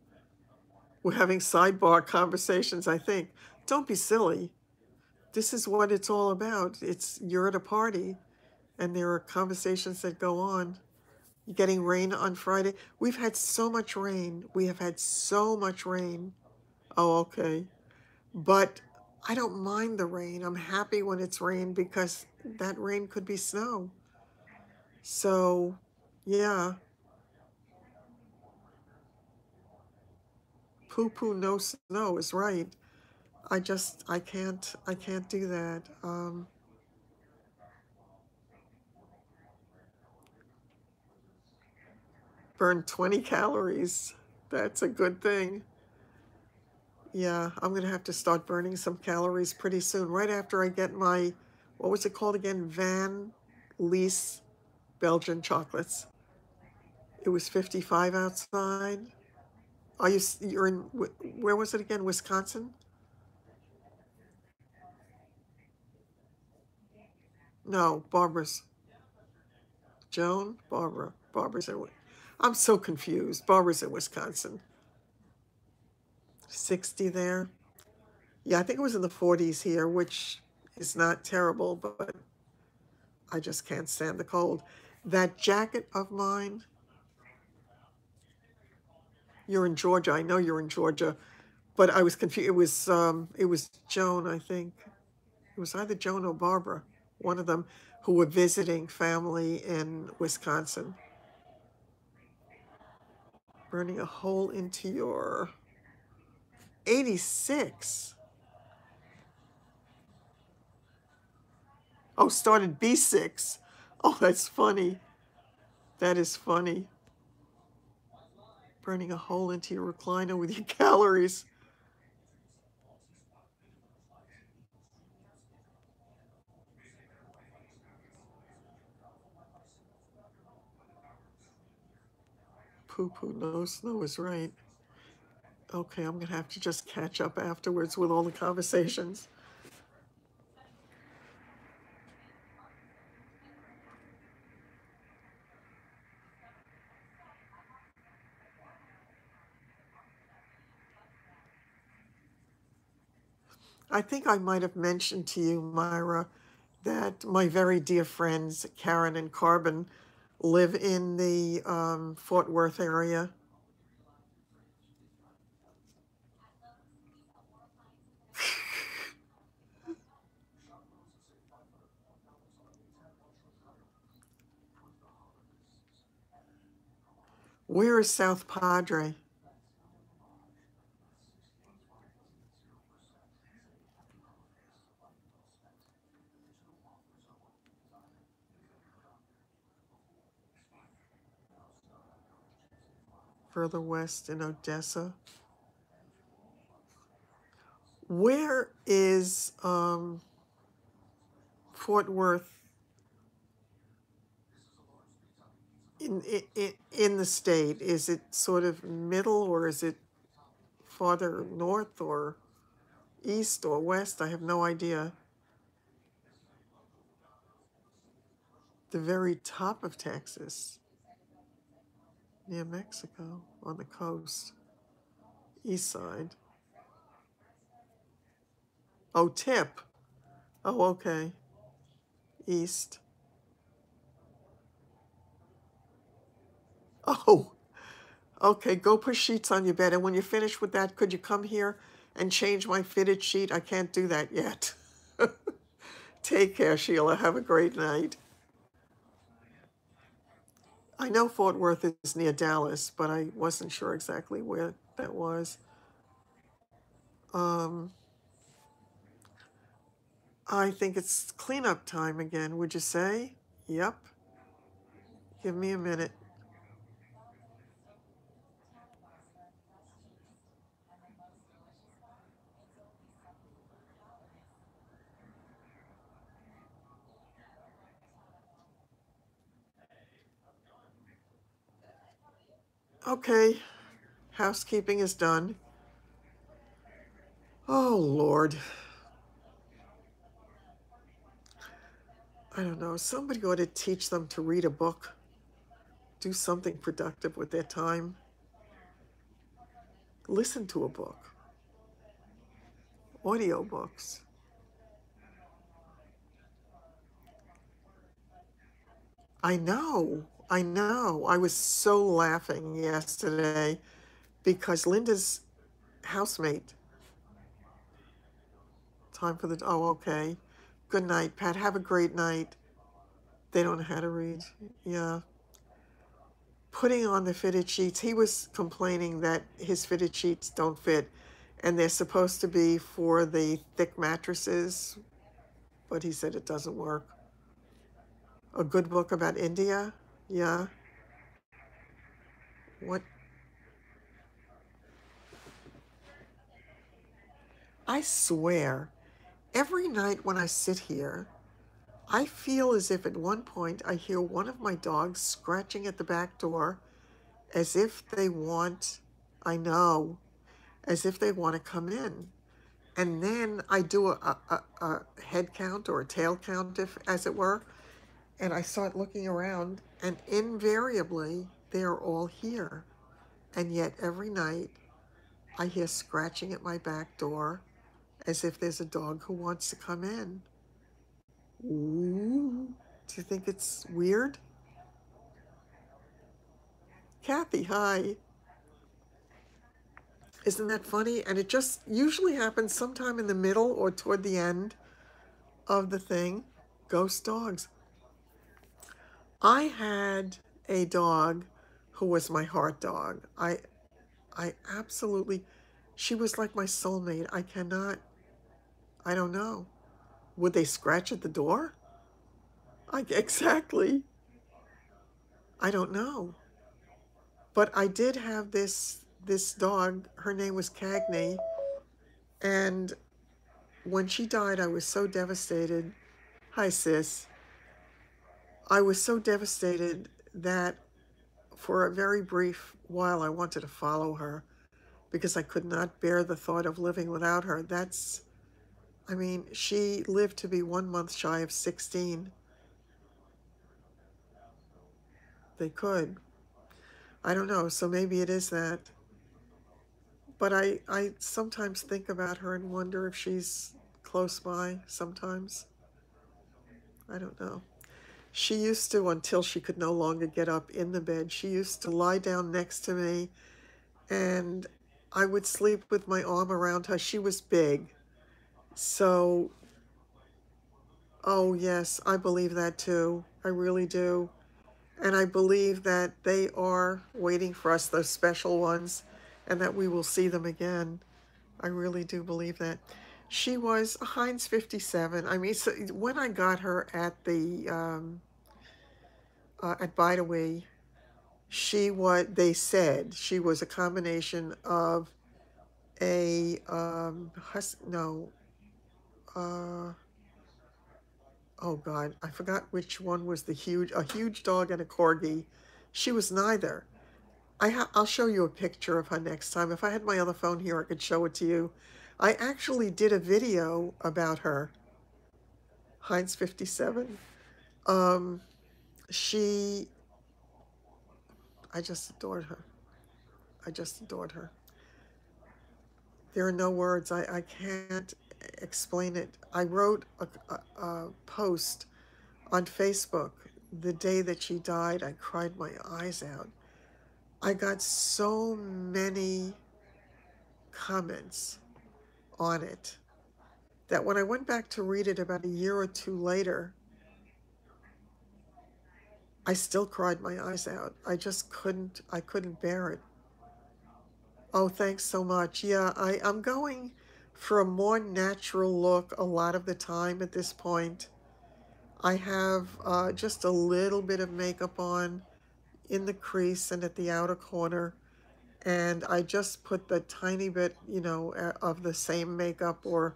We're having sidebar conversations, I think. Don't be silly. This is what it's all about. You're at a party and there are conversations that go on. You're getting rain on Friday. We've had so much rain. We have had so much rain. Oh, okay. But I don't mind the rain. I'm happy when it's rain, because that rain could be snow. So, yeah, poo-poo no snow is right. I can't do that. Burn 20 calories. That's a good thing. Yeah, I'm gonna have to start burning some calories pretty soon, right after I get my, what was it called again? Van Lees Belgian chocolates. It was 55 outside. You're in, where was it again? Wisconsin? No, Barbara's. Joan? Barbara. Barbara's in, I'm so confused. Barbara's in Wisconsin. 60 there. Yeah, I think it was in the 40s here, which is not terrible, but I just can't stand the cold. That jacket of mine, you're in Georgia. I know you're in Georgia, but I was confused. It was Joan, I think. It was either Joan or Barbara, one of them, who were visiting family in Wisconsin. Burning a hole into your 86. Oh, started B6. Oh, that's funny. That is funny. Burning a hole into your recliner with your calories. Poo poo, no snow is right. Okay, I'm gonna have to just catch up afterwards with all the conversations. I think I might have mentioned to you, Myra, that my very dear friends, Karen and Carbon, live in the Fort Worth area. Where is South Padre? Further west in Odessa. Where is Fort Worth in the state? Is it sort of middle, or is it farther north or east or west? I have no idea. The very top of Texas, near Mexico, on the coast, east side. Oh, tip. Oh, okay. East. Oh, okay. Go put sheets on your bed. And when you're finished with that, could you come here and change my fitted sheet? I can't do that yet. Take care, Sheila. Have a great night. I know Fort Worth is near Dallas, but I wasn't sure exactly where that was. Um, I think it's cleanup time again, would you say? Yep. Give me a minute. Okay, housekeeping is done. Oh, Lord. I don't know. Somebody ought to teach them to read a book, do something productive with their time. Listen to a book, audio books. I know, I know. I was so laughing yesterday because Linda's housemate, time for the, oh, okay. Good night, Pat. Have a great night. They don't know how to read. Yeah. Putting on the fitted sheets, he was complaining that his fitted sheets don't fit, and they're supposed to be for the thick mattresses, but he said it doesn't work. A good book about India? Yeah. What? I swear, every night when I sit here, I feel as if at one point I hear one of my dogs scratching at the back door as if they want, I know, as if they want to come in. And then I do a head count or a tail count, if, as it were, and I start looking around, and invariably they're all here. And yet every night I hear scratching at my back door as if there's a dog who wants to come in. Ooh, do you think it's weird? Kathy, hi. Isn't that funny? And it just usually happens sometime in the middle or toward the end of the thing. Ghost dogs. I had a dog who was my heart dog. I absolutely, she was like my soulmate. I don't know. Would they scratch at the door? Exactly. I don't know. But I did have this dog. Her name was Cagney, and when she died, I was so devastated. Hi, sis. I was so devastated that for a very brief while I wanted to follow her because I could not bear the thought of living without her. I mean, she lived to be 1 month shy of 16. They could. I don't know, so maybe it is that. But I sometimes think about her and wonder if she's close by sometimes. I don't know. She used to, until she could no longer get up in the bed, she used to lie down next to me, and I would sleep with my arm around her. She was big. So, oh yes, I believe that too. I really do. And I believe that they are waiting for us, those special ones, and that we will see them again. I really do believe that. She was a Heinz 57. I mean, so when I got her at the at Bidaway, they said she was a combination of a no, uh, oh God, I forgot which one was a huge dog and a corgi. She was neither. I'll show you a picture of her next time. If I had my other phone here, I could show it to you. I actually did a video about her, Heinz 57. Um, she, I just adored her. I just adored her. There are no words. I can't explain it. I wrote a post on Facebook the day that she died. I cried my eyes out. I got so many comments on it that when I went back to read it about a year or two later, I still cried my eyes out. I couldn't bear it. Oh, thanks so much. Yeah, I'm going for a more natural look a lot of the time at this point. I have just a little bit of makeup on in the crease and at the outer corner. And I just put the tiny bit, of the same makeup or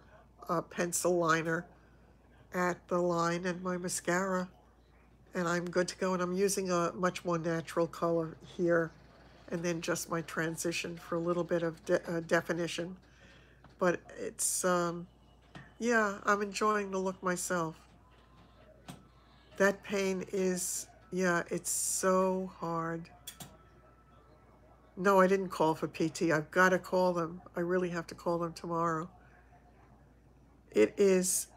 pencil liner at the line and my mascara. And I'm good to go. And I'm using a much more natural color here. And then just my transition for a little bit of definition. But yeah, I'm enjoying the look myself. That pain is, yeah, it's so hard. No, I didn't call for PT. I've got to call them. I really have to call them tomorrow. It is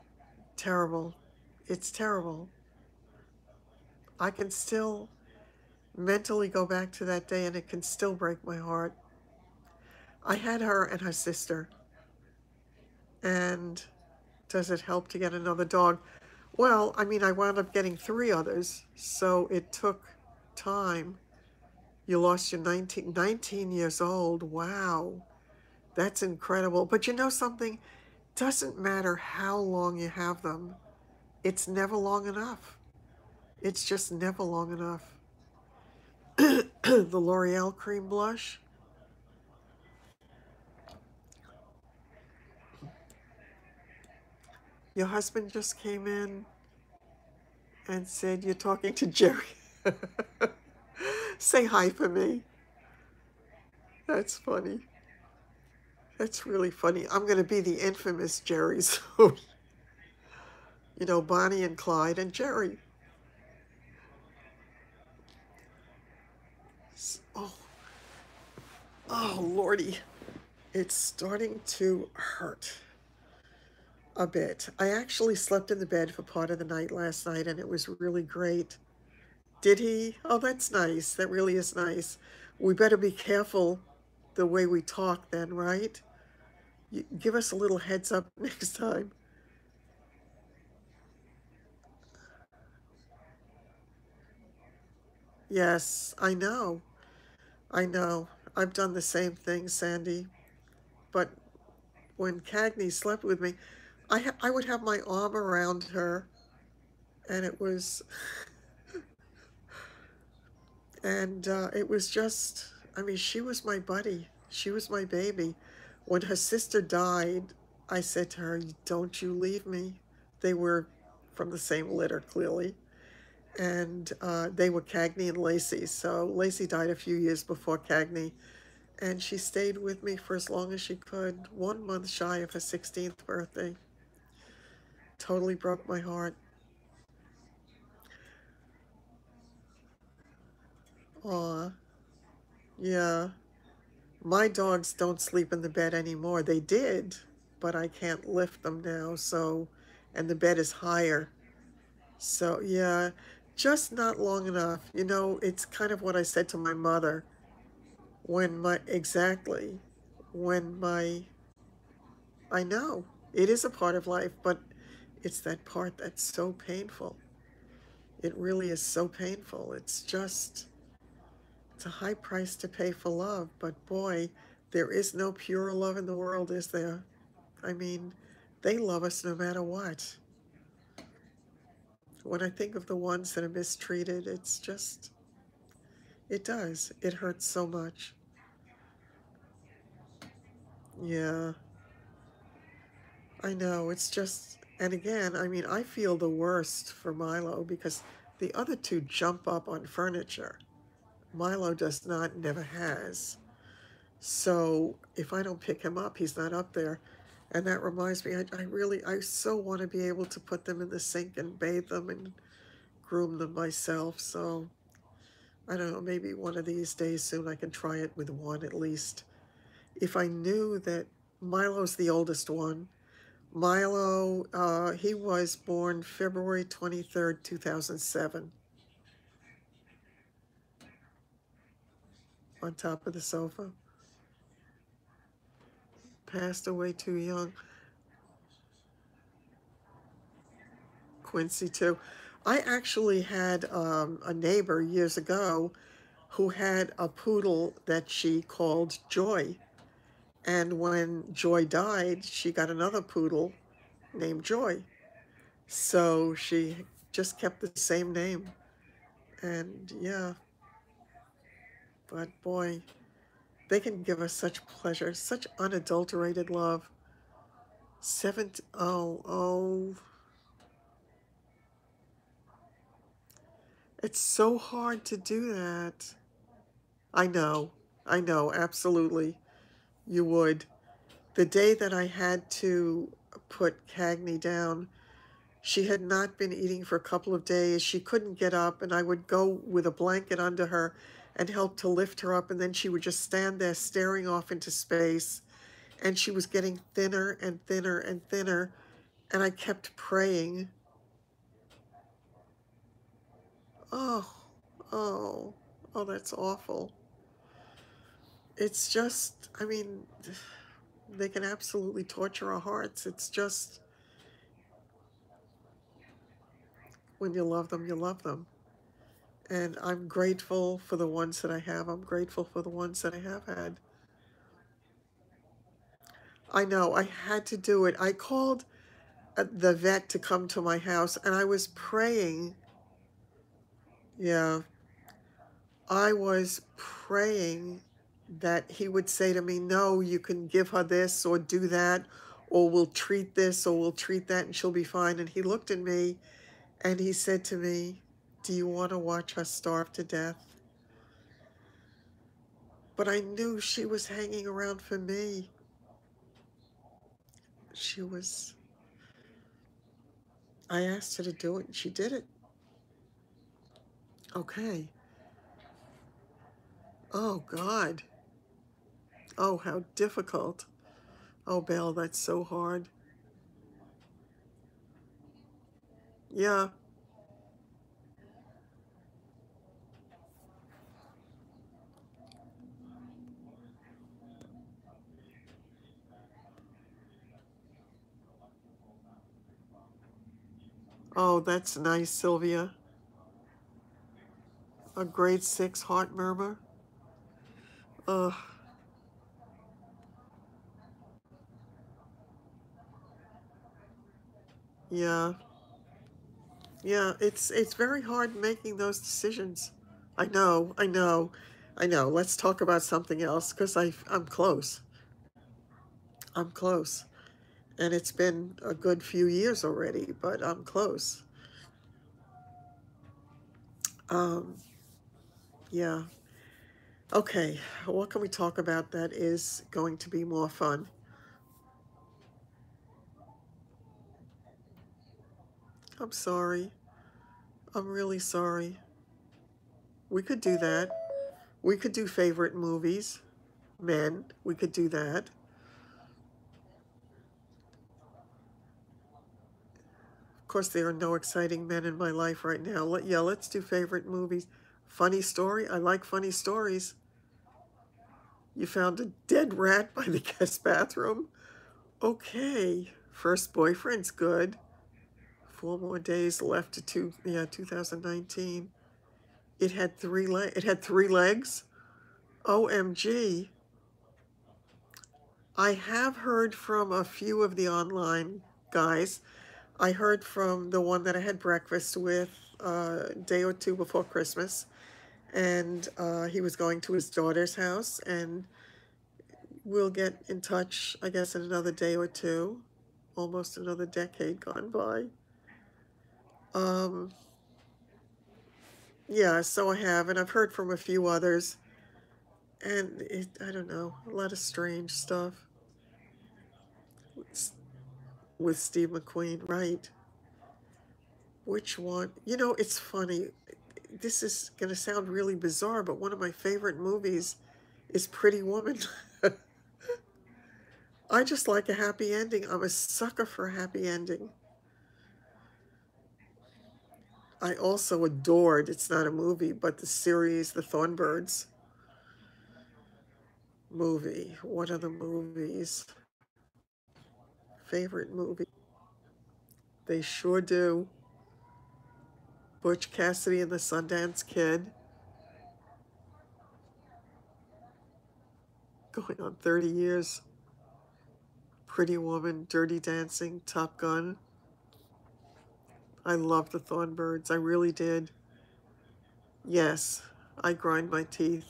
terrible. It's terrible. I can still mentally go back to that day and it can still break my heart. I had her and her sister. And does it help to get another dog? Well, I mean, I wound up getting 3 others, so it took time. You lost your 19 years old. Wow, that's incredible. But you know something? Doesn't matter how long you have them. It's never long enough. It's just never long enough. The L'Oreal cream blush. Your husband just came in and said you're talking to Jerry. Say hi for me. That's funny. That's really funny. I'm going to be the infamous Jerry soon. You know, Bonnie and Clyde and Jerry. Oh, oh, Lordy. It's starting to hurt a bit. I actually slept in the bed for part of the night last night, and it was really great. Did he? Oh, that's nice. That really is nice. We better be careful the way we talk then, right? You, give us a little heads up next time. Yes, I know. I know. I've done the same thing, Sandy. But when Cagney slept with me, I would have my arm around her, and it was just, I mean, she was my buddy. She was my baby. When her sister died, I said to her, "Don't you leave me." They were from the same litter, clearly. And they were Cagney and Lacey. So Lacey died a few years before Cagney. And she stayed with me for as long as she could, 1 month shy of her 16th birthday. Totally broke my heart. Aw, yeah. My dogs don't sleep in the bed anymore. They did, but I can't lift them now, so, and the bed is higher. So, yeah, just not long enough. You know, it's kind of what I said to my mother exactly, when my, I know, it is a part of life, but it's that part that's so painful. It really is so painful. It's a high price to pay for love, but boy, there is no pure love in the world, is there? I mean, they love us no matter what. When I think of the ones that are mistreated, it does. It hurts so much. Yeah, I know. It's just, and again, I mean, I feel the worst for Milo because the other two jump up on furniture. Milo does not, never has. So if I don't pick him up, he's not up there. And that reminds me, I so want to be able to put them in the sink and bathe them and groom them myself. So I don't know, maybe one of these days soon I can try it with one at least. If I knew that Milo's the oldest one. Milo, he was born February 23rd, 2007, on top of the sofa. Passed away too young. Quincy, too. I actually had a neighbor years ago who had a poodle that she called Joy. And when Joy died, she got another poodle named Joy. So she just kept the same name. And yeah, but boy, they can give us such pleasure, such unadulterated love. Oh, oh, it's so hard to do that. I know, I know, absolutely. You would. The day that I had to put Cagney down, she had not been eating for a couple of days. She couldn't get up, and I would go with a blanket under her and help to lift her up, and then she would just stand there staring off into space. And she was getting thinner and thinner and thinner, and I kept praying. Oh, oh, oh, that's awful. It's just, I mean, they can absolutely torture our hearts. It's just, when you love them, you love them. And I'm grateful for the ones that I have. I'm grateful for the ones that I have had. I know, I had to do it. I called the vet to come to my house, and I was praying. Yeah, I was praying that he would say to me, "No, you can give her this or do that, or we'll treat this or we'll treat that and she'll be fine. And he looked at me and he said to me, do you want to watch us starve to death? But I knew she was hanging around for me. I asked her to do it and she did it. Okay. Oh, God. Oh, how difficult. Oh, Belle, that's so hard. Yeah. Oh, that's nice, Sylvia. A grade 6 heart murmur. Ugh. Yeah. Yeah, it's very hard making those decisions. I know, I know, I know. Let's talk about something else because I'm close. I'm close. And it's been a good few years already, but I'm close. Um, yeah. Okay, what can we talk about that is going to be more fun? I'm sorry. I'm really sorry. We could do that. We could do favorite movies. Men, we could do that. Of course, there are no exciting men in my life right now. Yeah, let's do favorite movies. Funny story? I like funny stories. You found a dead rat by the guest bathroom? Okay. First boyfriend's good. 4 more days left to 2019. It had three legs. OMG. I have heard from a few of the online guys. I heard from the one that I had breakfast with a day or two before Christmas, and he was going to his daughter's house, and we'll get in touch, I guess, in another day or two. Almost another decade gone by. Um, yeah, so I have, and I've heard from a few others, and I don't know, a lot of strange stuff with Steve McQueen, right? Which one? You know, it's funny. This is going to sound really bizarre, but one of my favorite movies is Pretty Woman. I just like a happy ending. I'm a sucker for a happy ending. I also adored, it's not a movie, but the series, The Thornbirds movie. What are the movies? Favorite movie? They sure do. Butch Cassidy and the Sundance Kid. Going on 30 years. Pretty Woman, Dirty Dancing, Top Gun. I love the Thornbirds. I really did. Yes, I grind my teeth.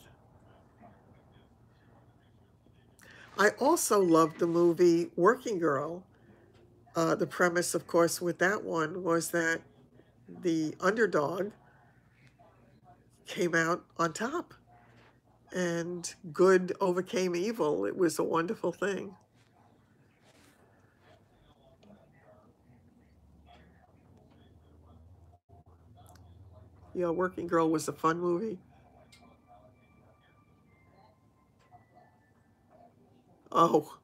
I also loved the movie Working Girl. The premise, of course, with that one was that the underdog came out on top and good overcame evil. It was a wonderful thing. Yeah, Working Girl was a fun movie. Oh,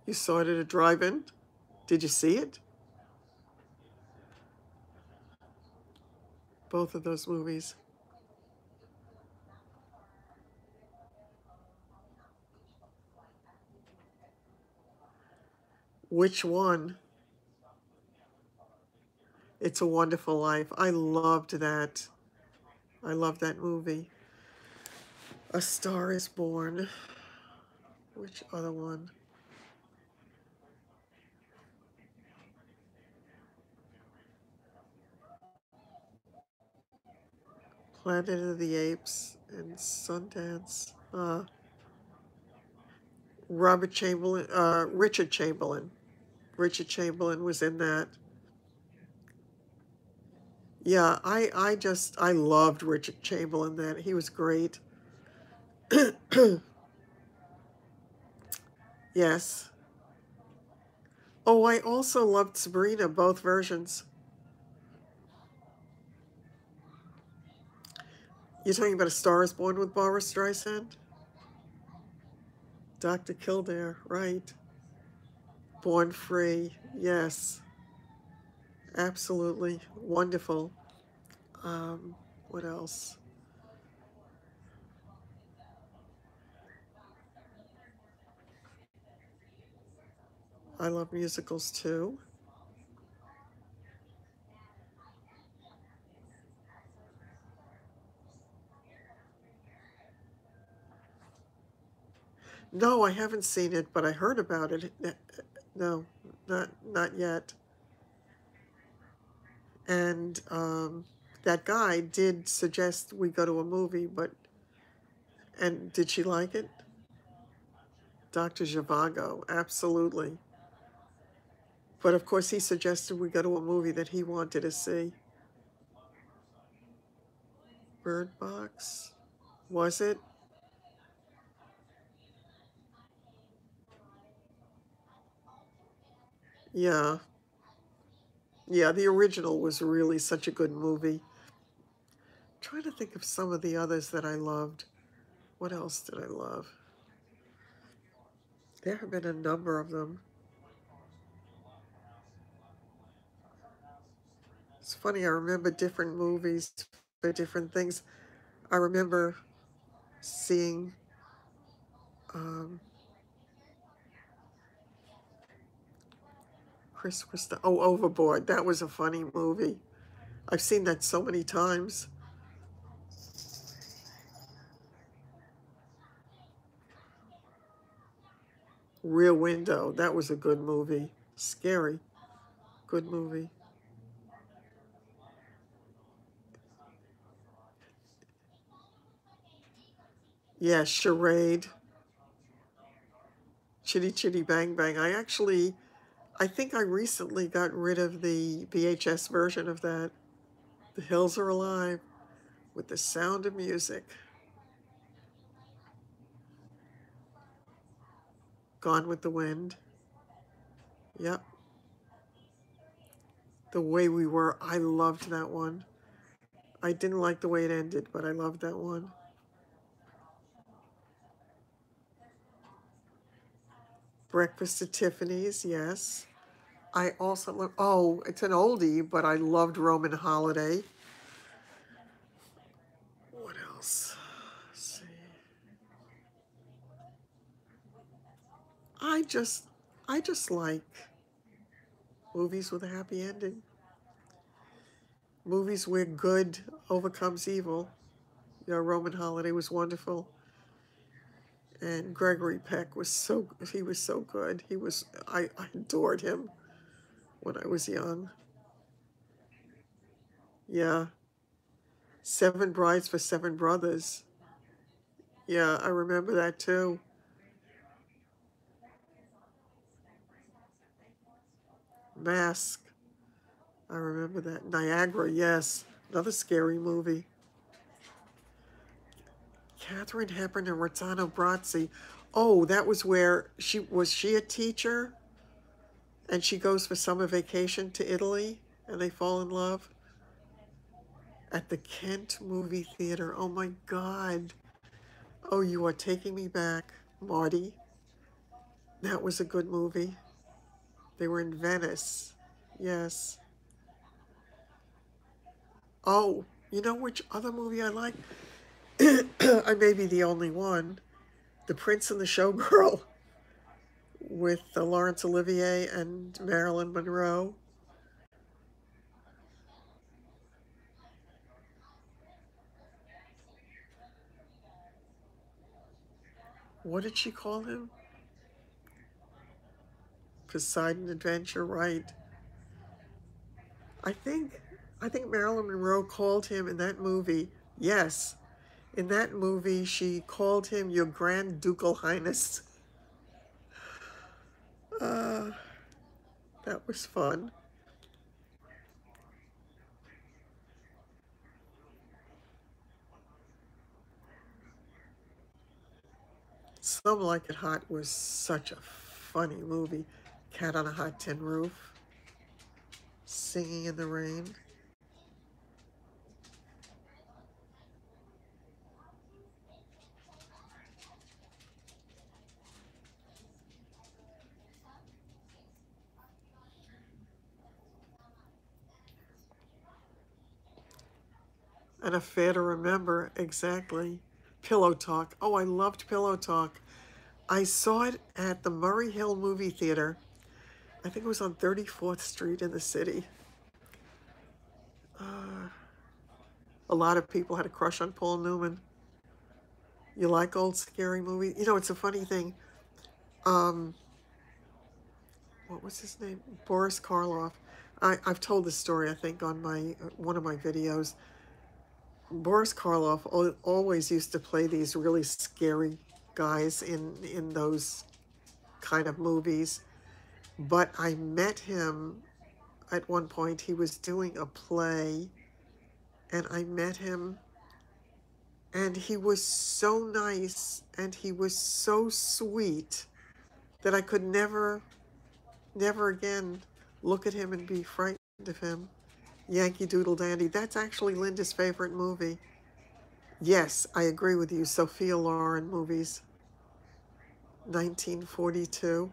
you saw it at a drive-in? Did you see it? Both of those movies. Which one? It's a Wonderful Life. I loved that. I love that movie. A Star is Born. Which other one? Planet of the Apes and Sundance. Robert Chamberlain, Richard Chamberlain. Richard Chamberlain was in that. Yeah, I loved Richard Chamberlain then. He was great. Yes. Oh, I also loved Sabrina, both versions. You're talking about A Star is Born with Barbra Streisand? Dr. Kildare, right. Born Free, yes. Absolutely. Wonderful. What else? I love musicals too. No, I haven't seen it, but I heard about it. No, not yet. And that guy did suggest we go to a movie, and did she like it? Dr. Zhivago, absolutely. But of course, he suggested we go to a movie that he wanted to see. Bird Box, was it? Yeah, yeah. The original was really such a good movie. Trying to think of some of the others that I loved. What else did I love? There have been a number of them. It's funny, I remember different movies for different things. I remember seeing um, Chris Christie. Oh, Overboard. That was a funny movie. I've seen that so many times. Rear Window. That was a good movie. Scary. Good movie. Yeah, Charade. Chitty Chitty Bang Bang. I think I recently got rid of the VHS version of that. The Hills Are Alive with the Sound of Music. Gone with the Wind. Yep. The Way We Were. I loved that one. I didn't like the way it ended, but I loved that one. Breakfast at Tiffany's, yes. I also love, oh, it's an oldie, but I loved Roman Holiday. What else? Let's see. I just, I just like movies with a happy ending. Movies where good overcomes evil. Yeah, Roman Holiday was wonderful. And Gregory Peck he was so good. I adored him when I was young. Yeah. Seven Brides for Seven Brothers. Yeah, I remember that too. Mask. I remember that. Niagara, yes. Another scary movie. Katharine Hepburn and Roxana Brazzi. Oh, that was where she a teacher? And she goes for summer vacation to Italy and they fall in love at the Kent Movie Theater. Oh my God. Oh, you are taking me back, Marty. That was a good movie. They were in Venice. Yes. Oh, you know which other movie I like? I may be the only one. The Prince and the Showgirl with Laurence Olivier and Marilyn Monroe. What did she call him? Poseidon Adventure, right? I think I think Marilyn Monroe called him in that movie. Yes, in that movie she called him Your Grand Ducal Highness. Uh, that was fun. Some Like It Hot was such a funny movie. Cat on a Hot Tin Roof, Singing in the Rain. And A Fair to Remember, exactly. Pillow Talk. Oh, I loved Pillow Talk. I saw it at the Murray Hill Movie Theater. I think it was on 34th Street in the city. A lot of people had a crush on Paul Newman. You like old scary movies? You know, it's a funny thing. Um, what was his name? Boris Karloff. I've told this story, I think, on my one of my videos. Boris Karloff always used to play these really scary guys in those kind of movies. But I met him at one point. He was doing a play, and I met him, and he was so nice and he was so sweet that I could never again look at him and be frightened of him. Yankee Doodle Dandy. That's actually Linda's favorite movie. Yes, I agree with you. Sophia Loren movies. 1942.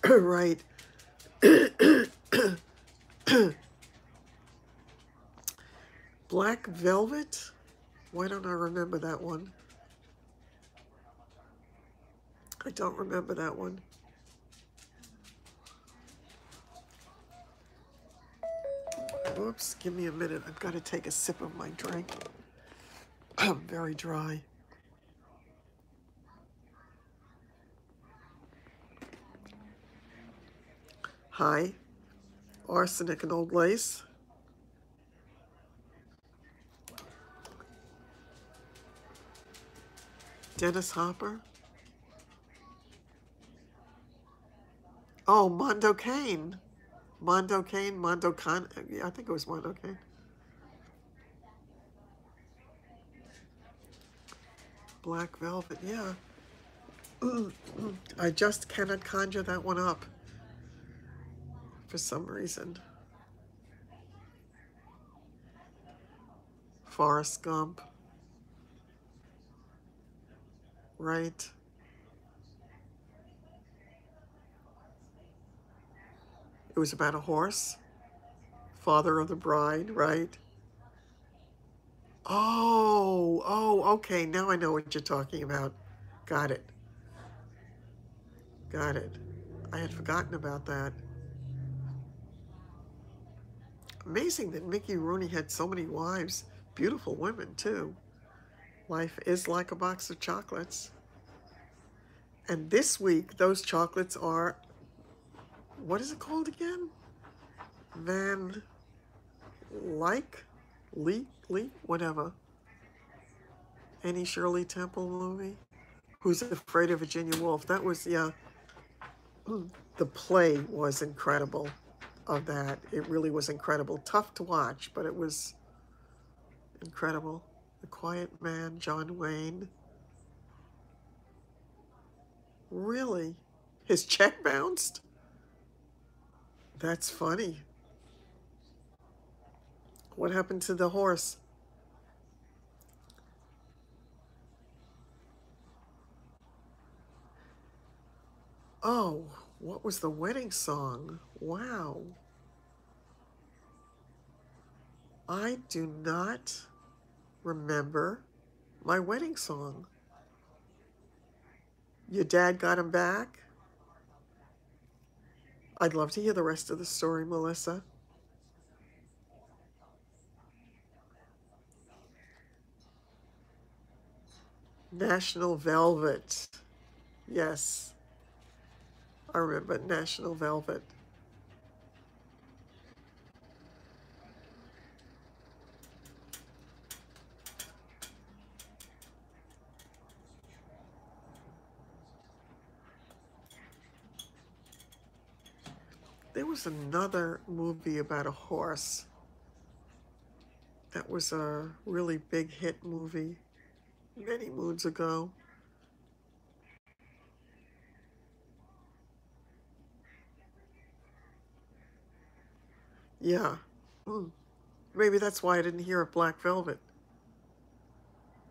Right. Black Velvet? Why don't I remember that one? I don't remember that one. Oops, give me a minute. I've got to take a sip of my drink. I'm very dry. Hi. Arsenic and Old Lace. Dennis Hopper. Oh, Mondo Cane. Mondo Cane, Mondo Con. Yeah, I think it was Mondo Cane. Black Velvet, yeah. I just cannot conjure that one up for some reason. Forrest Gump. Right. It was about a horse. Father of the Bride, right? Oh, okay. Now I know what you're talking about. Got it. Got it. I had forgotten about that. Amazing that Mickey Rooney had so many wives. Beautiful women, too. Life is like a box of chocolates. And this week, those chocolates are, what is it called again? Van Lee, whatever. Any Shirley Temple movie? Who's Afraid of Virginia Woolf? That was, yeah. The play was incredible of that. It really was incredible. Tough to watch, but it was incredible. The Quiet Man, John Wayne. Really? His check bounced? That's funny. What happened to the horse? Oh, what was the wedding song? Wow. I do not remember my wedding song. Your dad got him back? I'd love to hear the rest of the story, Melissa. National Velvet. Yes, I remember National Velvet. There was another movie about a horse that was a really big hit movie many moons ago. Yeah. Mm. Maybe that's why I didn't hear of Black Velvet.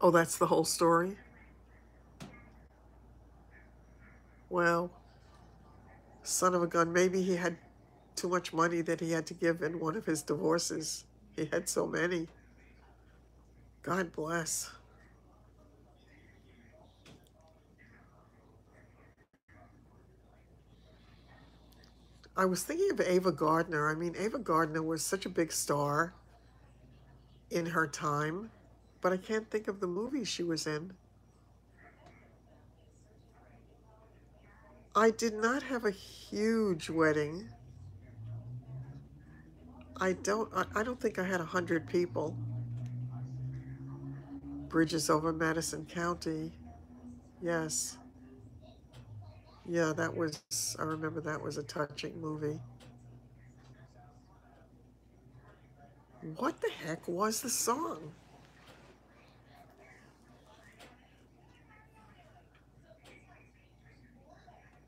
Oh, that's the whole story? Well, son of a gun, maybe he had too much money that he had to give in one of his divorces. He had so many. God bless. I was thinking of Ava Gardner. I mean, Ava Gardner was such a big star in her time, but I can't think of the movie she was in. I did not have a huge wedding. I don't think I had 100 people. Bridges over Madison County. Yes. Yeah, I remember that was a touching movie. What the heck was the song?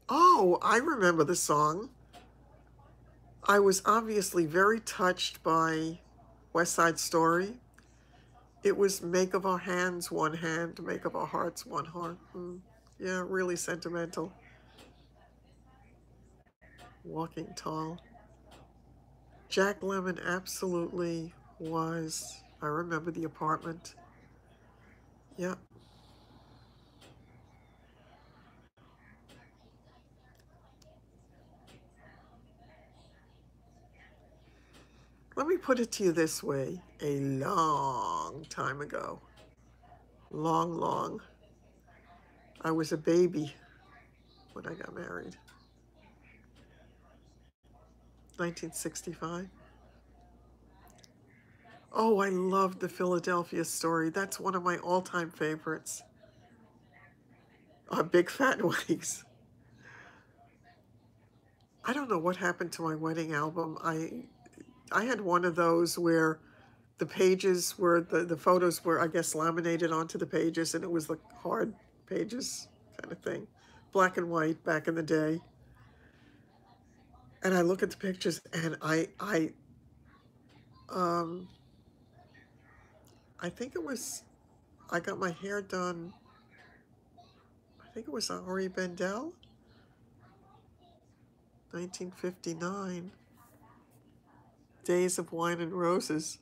Oh, I remember the song. I was obviously very touched by West Side Story. It was make of our hands one hand, make of our hearts one heart. Yeah, really sentimental. Walking Tall. Jack Lemmon absolutely was. I remember The Apartment. Yeah. Let me put it to you this way. A long time ago, long, long, I was a baby when I got married. 1965. Oh, I loved the Philadelphia Story. That's one of my all-time favorites. Big Fat Weddings. I don't know what happened to my wedding album. I had one of those where the pages were, the photos were, I guess, laminated onto the pages, and it was the hard pages kind of thing. Black and white back in the day. And I look at the pictures, and um, I think it was, I got my hair done, I think it was Henri Bendel, 1959, Days of Wine and Roses.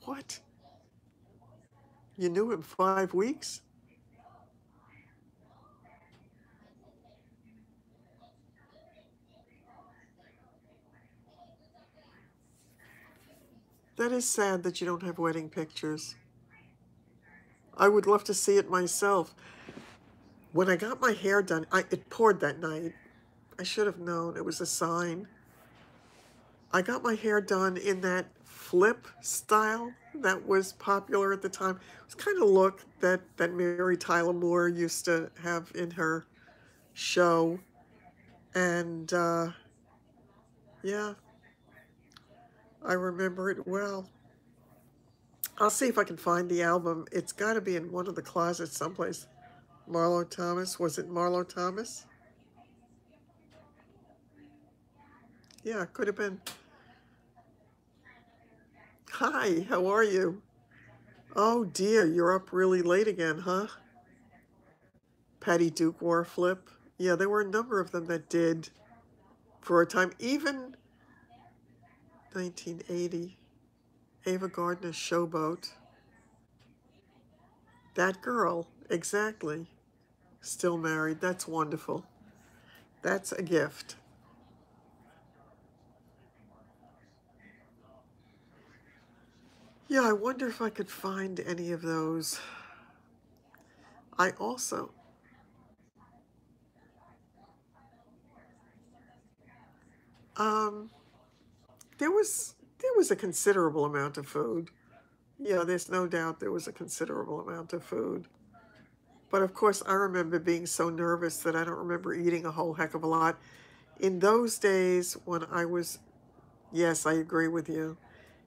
What? You knew him 5 weeks? That is sad that you don't have wedding pictures. I would love to see it myself. When I got my hair done, it poured that night. I should have known. It was a sign. I got my hair done in that flip style that was popular at the time. It was kind of look that Mary Tyler Moore used to have in her show. And yeah, I remember it well. I'll see if I can find the album. It's got to be in one of the closets someplace. Marlo Thomas. Was it Marlo Thomas? Yeah, could have been. Hi, how are you? Oh dear, you're up really late again, huh? Patty Duke wore a flip. Yeah, there were a number of them that did for a time. Even 1980, Ava Gardner's Showboat. That girl, exactly. Still married. That's wonderful. That's a gift. Yeah, I wonder if I could find any of those. I also, um, there was a considerable amount of food. Yeah, there's no doubt there was a considerable amount of food. But of course, I remember being so nervous that I don't remember eating a whole heck of a lot. In those days when I was, yes, I agree with you.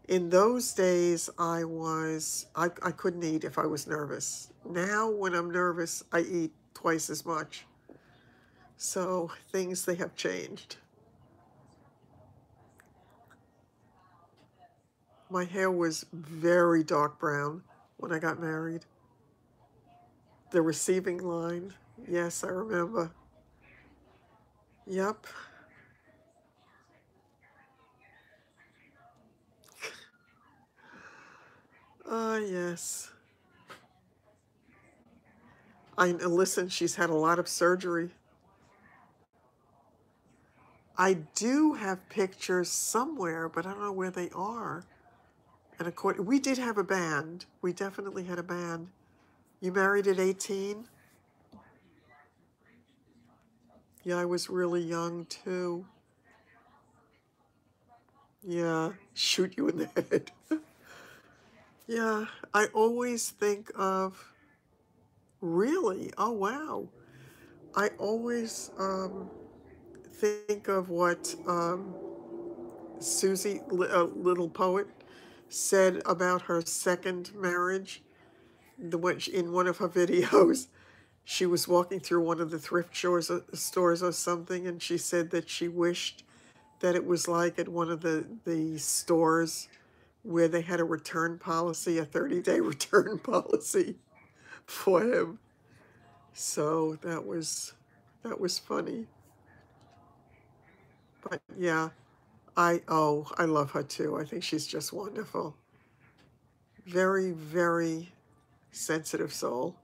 In those days, I couldn't eat if I was nervous. Now, when I'm nervous, I eat twice as much. So things, they have changed. My hair was very dark brown when I got married. The receiving line, yes, I remember. Yep. Ah, yes. I listen, she's had a lot of surgery. I do have pictures somewhere, but I don't know where they are. And we did have a band. We definitely had a band. You married at 18? Yeah, I was really young too. Yeah, shoot you in the head. Yeah, I always think of, really? Oh, wow. I always think of what Susie, a little poet, said about her second marriage. In one of her videos, she was walking through one of the stores or something, and she said that she wished that it was like at one of the stores where they had a return policy, a 30-day return policy for him. So that was funny. But yeah, I love her too. I think she's just wonderful. Very, very sensitive soul.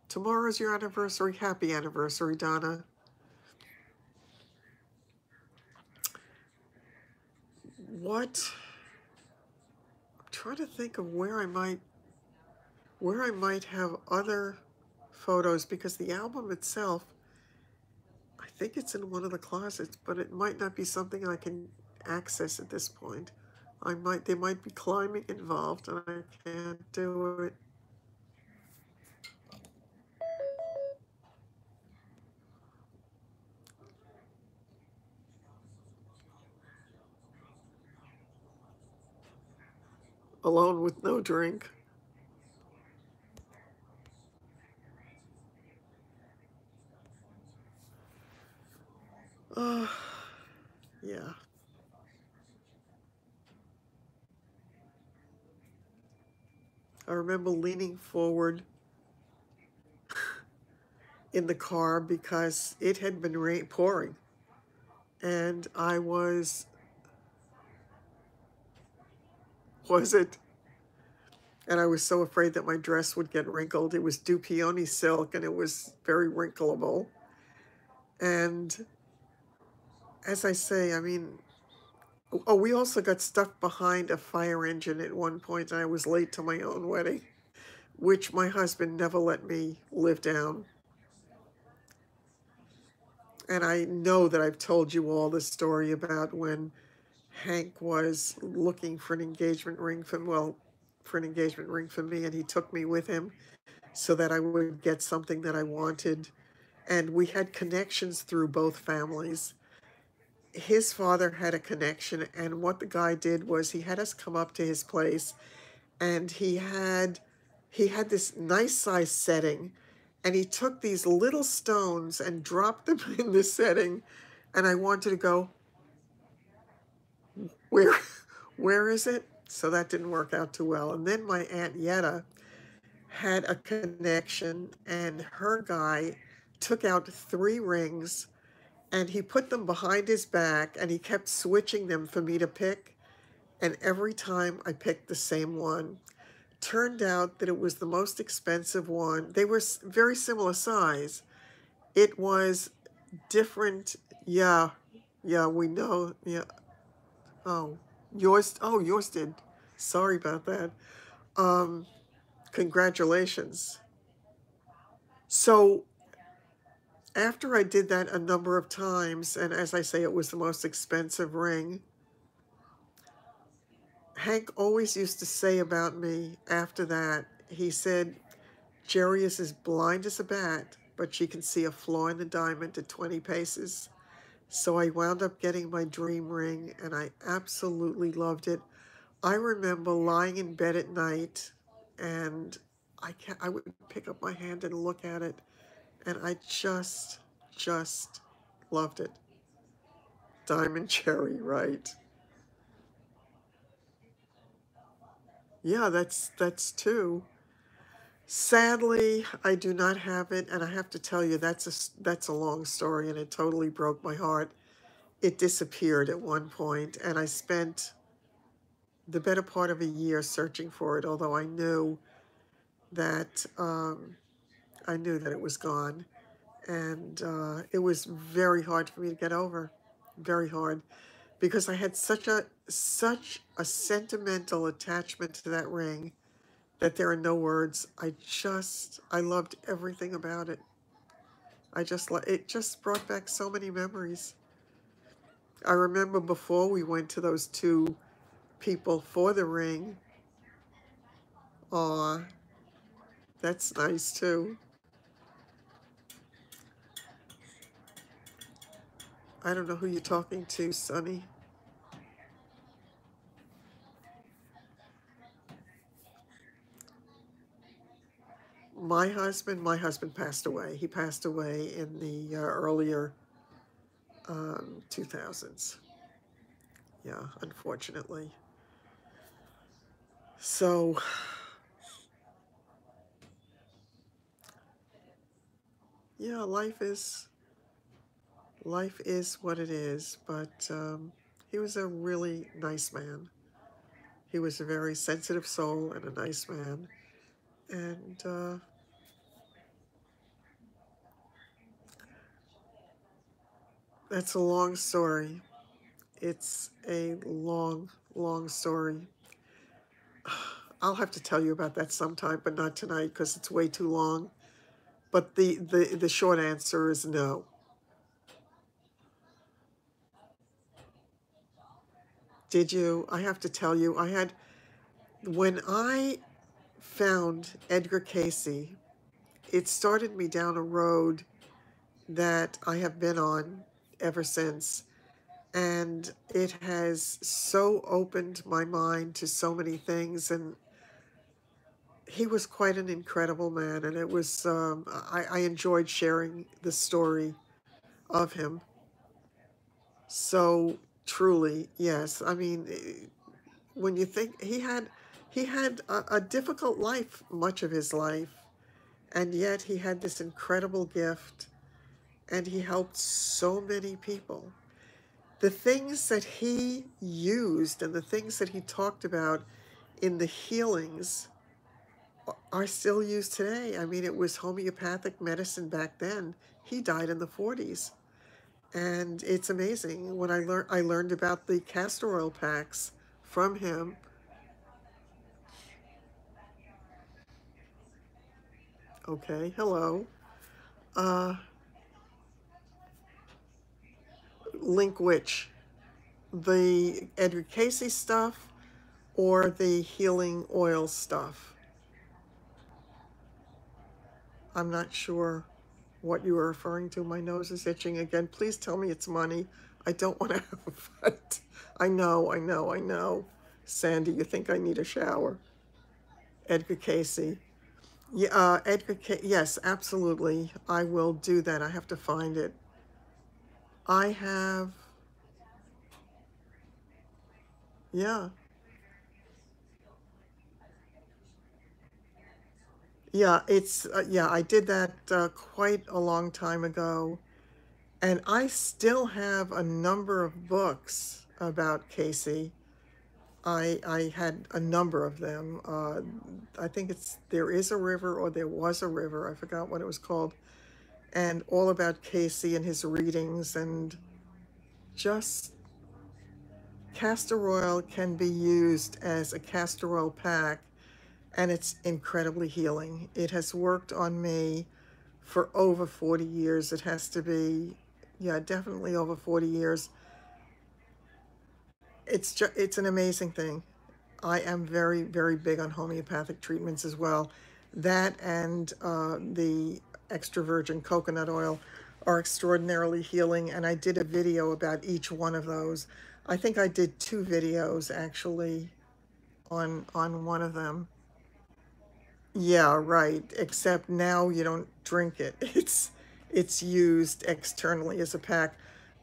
Tomorrow's your anniversary. Happy anniversary, Donna. What? I'm trying to think of where I might have other photos, because the album itself, I think it's in one of the closets, but it might not be something I can access at this point. There might be climbing involved and I can't do it. Alone with no drink. Uh, yeah. I remember leaning forward in the car because it had been pouring. And was it? And I was so afraid that my dress would get wrinkled. It was Dupioni silk and it was very wrinkleable. And as I say, I mean, oh, we also got stuck behind a fire engine at one point, and I was late to my own wedding, which my husband never let me live down. And I know that I've told you all the story about when Hank was looking for an engagement ring for an engagement ring for me, and he took me with him so that I would get something that I wanted. And we had connections through both families. His father had a connection, and what the guy did was he had us come up to his place, and he had this nice size setting, and he took these little stones and dropped them in the setting, and I wanted to go, where where is it? So that didn't work out too well. And then my Aunt Yetta had a connection, and her guy took out 3 rings and he put them behind his back and he kept switching them for me to pick. And every time I picked the same one. Turned out that it was the most expensive one. They were very similar size. It was different. Yeah, yeah, we know. Yeah. Oh, yours did. Sorry about that. Um, Congratulations. So after I did that a number of times, and as I say, it was the most expensive ring, Hank always used to say about me after that, he said, Jerry is as blind as a bat, but she can see a flaw in the diamond at 20 paces. So I wound up getting my dream ring, and I absolutely loved it. I remember lying in bed at night, and I would pick up my hand and look at it, and I just loved it. Diamond cherry, right? Yeah, that's two. Sadly, I do not have it, and I have to tell you that's a long story, and it totally broke my heart. It disappeared at one point, and I spent the better part of a year searching for it. Although that I knew that it was gone, and it was very hard for me to get over, very hard, because I had such a sentimental attachment to that ring that there are no words. I loved everything about it. It just brought back so many memories. I remember before we went to those two people for the ring. Aw, that's nice too. I don't know who you're talking to, Sonny. My husband passed away. He passed away in the earlier 2000s. Yeah, unfortunately. So, yeah, life is what it is. But he was a really nice man. He was a very sensitive soul and a nice man. And that's a long story. It's a long story. I'll have to tell you about that sometime, but not tonight because it's way too long. But the short answer is no. Did you? I have to tell you, when I found Edgar Casey, it started me down a road that I have been on ever since. And it has so opened my mind to so many things. And he was quite an incredible man. And it was, I enjoyed sharing the story of him. So truly, yes. I mean, when you think he had a difficult life, much of his life, and yet he had this incredible gift, and he helped so many people. The things that he used and the things that he talked about in the healings are still used today. I mean, it was homeopathic medicine back then. He died in the 40s. And it's amazing. When I learned about the castor oil packs from him. Okay, hello. Uh, link which? The Edgar Casey stuff or the healing oil stuff? I'm not sure what you are referring to. My nose is itching again. Please tell me it's money. I don't want to have a fight. I know. Sandy, you think I need a shower? Edgar Casey. Yeah, yes, absolutely. I will do that. I have to find it. I have, yeah. Yeah, I did that quite a long time ago. And I still have a number of books about Casey. I had a number of them. I think There Is a River or There Was a River. I forgot what it was called. And all about Casey and his readings. And just castor oil can be used as a castor oil pack, and it's incredibly healing. It has worked on me for over 40 years. It has to be, yeah, definitely over 40 years. It's an amazing thing. I am very, very big on homeopathic treatments as well. That and the extra virgin coconut oil are extraordinarily healing, and I did a video about each one of those. I think I did two videos actually on one of them. Yeah, right. Except now you don't drink it. It's used externally as a pack.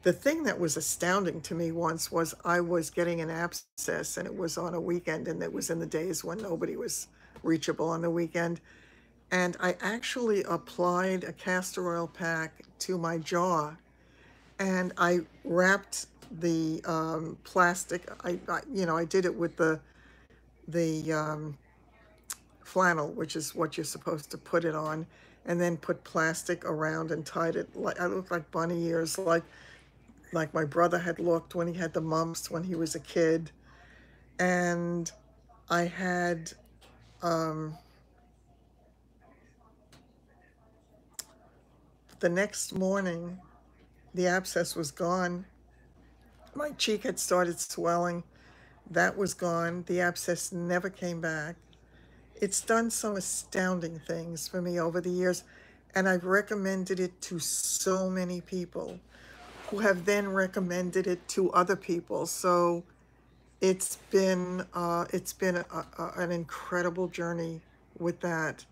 The thing that was astounding to me once was I was getting an abscess and it was on a weekend and it was in the days when nobody was reachable on the weekend. And I actually applied a castor oil pack to my jaw and I wrapped the plastic. I did it with the flannel, which is what you're supposed to put it on, and then put plastic around and tied it. Like I looked like bunny ears, like my brother had looked when he had the mumps when he was a kid. And I had the next morning, the abscess was gone. My cheek had started swelling. That was gone. The abscess never came back. It's done some astounding things for me over the years, and I've recommended it to so many people who have then recommended it to other people. So it's been an incredible journey with that,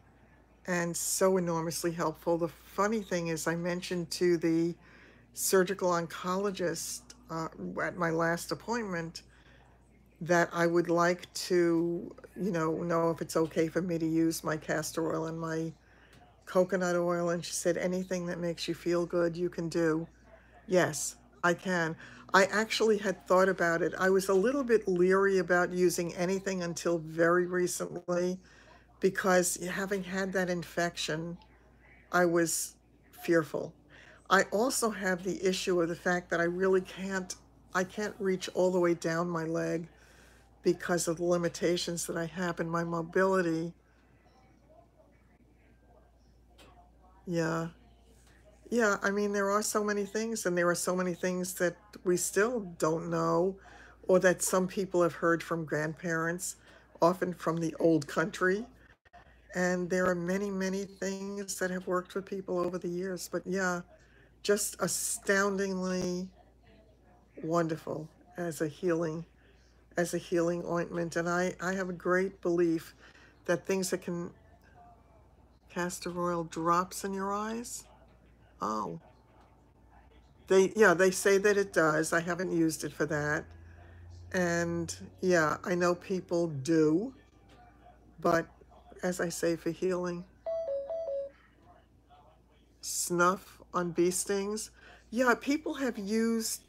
and so enormously helpful. The funny thing is, I mentioned to the surgical oncologist at my last appointment that I would like to, know if it's okay for me to use my castor oil and my coconut oil. And she said, anything that makes you feel good, you can do. Yes, I can. I actually had thought about it. I was a little bit leery about using anything until very recently because having had that infection, I was fearful. I also have the issue of the fact that I can't reach all the way down my leg because of the limitations that I have in my mobility. Yeah. Yeah, I mean, there are so many things, and there are so many things that we still don't know, or that some people have heard from grandparents, often from the old country. And there are many, many things that have worked with people over the years. But yeah, just astoundingly wonderful as a healing, as a healing ointment. And I have a great belief that things that can castor oil drops in your eyes. Oh, they say that it does. I haven't used it for that. And yeah, I know people do, but as I say, for healing, snuff on bee stings. Yeah, people have used,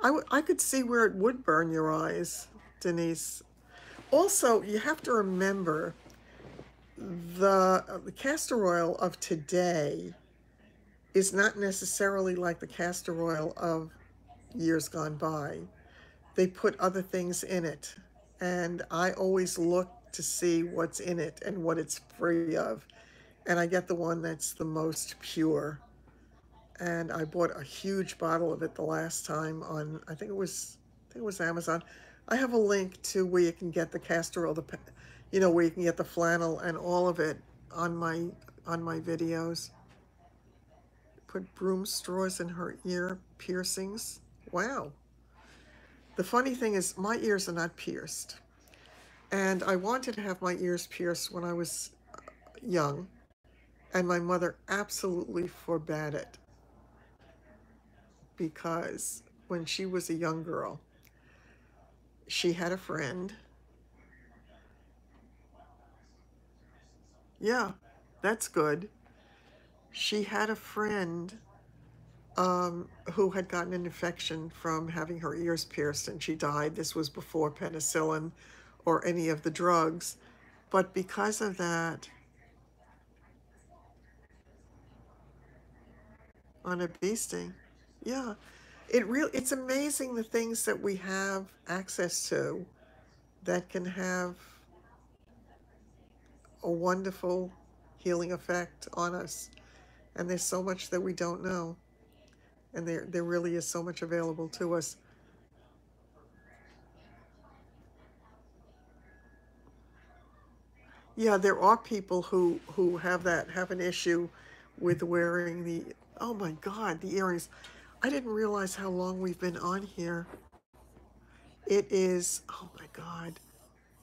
I could see where it would burn your eyes, Denise. Also, you have to remember the castor oil of today is not necessarily like the castor oil of years gone by. They put other things in it. And I always look to see what's in it and what it's free of. And I get the one that's the most pure. And I bought a huge bottle of it the last time on, I think it was Amazon. I have a link to where you can get the castor oil, where you can get the flannel and all of it on my videos. Put broom straws in her ear piercings. Wow. The funny thing is, my ears are not pierced. And I wanted to have my ears pierced when I was young, and my mother absolutely forbade it because when she was a young girl, she had a friend. Yeah, that's good. She had a friend who had gotten an infection from having her ears pierced, and she died. This was before penicillin or any of the drugs. But because of that, on a bee sting. Yeah. It's amazing the things that we have access to that can have a wonderful healing effect on us. And there's so much that we don't know. And there really is so much available to us. Yeah, there are people who have an issue with wearing the, oh my God, the earrings. I didn't realize how long we've been on here. It is, oh my God,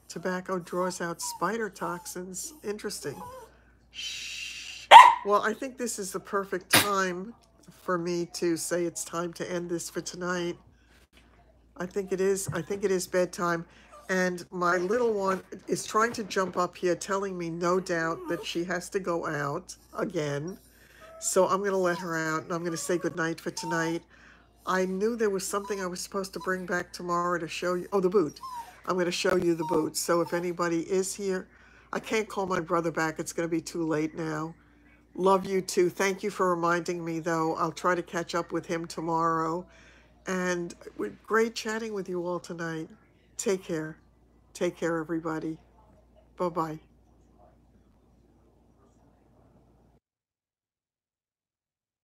tobacco draws out spider toxins. Interesting. Shh. Well, I think this is the perfect time for me to say it's time to end this for tonight. I think it is. I think it is bedtime. And my little one is trying to jump up here, telling me no doubt that she has to go out again. So I'm going to let her out and I'm going to say goodnight for tonight. I knew there was something I was supposed to bring back tomorrow to show you. Oh, the boot. I'm going to show you the boot. So if anybody is here, I can't call my brother back. It's going to be too late now. Love you too. Thank you for reminding me, though. I'll try to catch up with him tomorrow. And great chatting with you all tonight. Take care. Take care, everybody. Bye bye.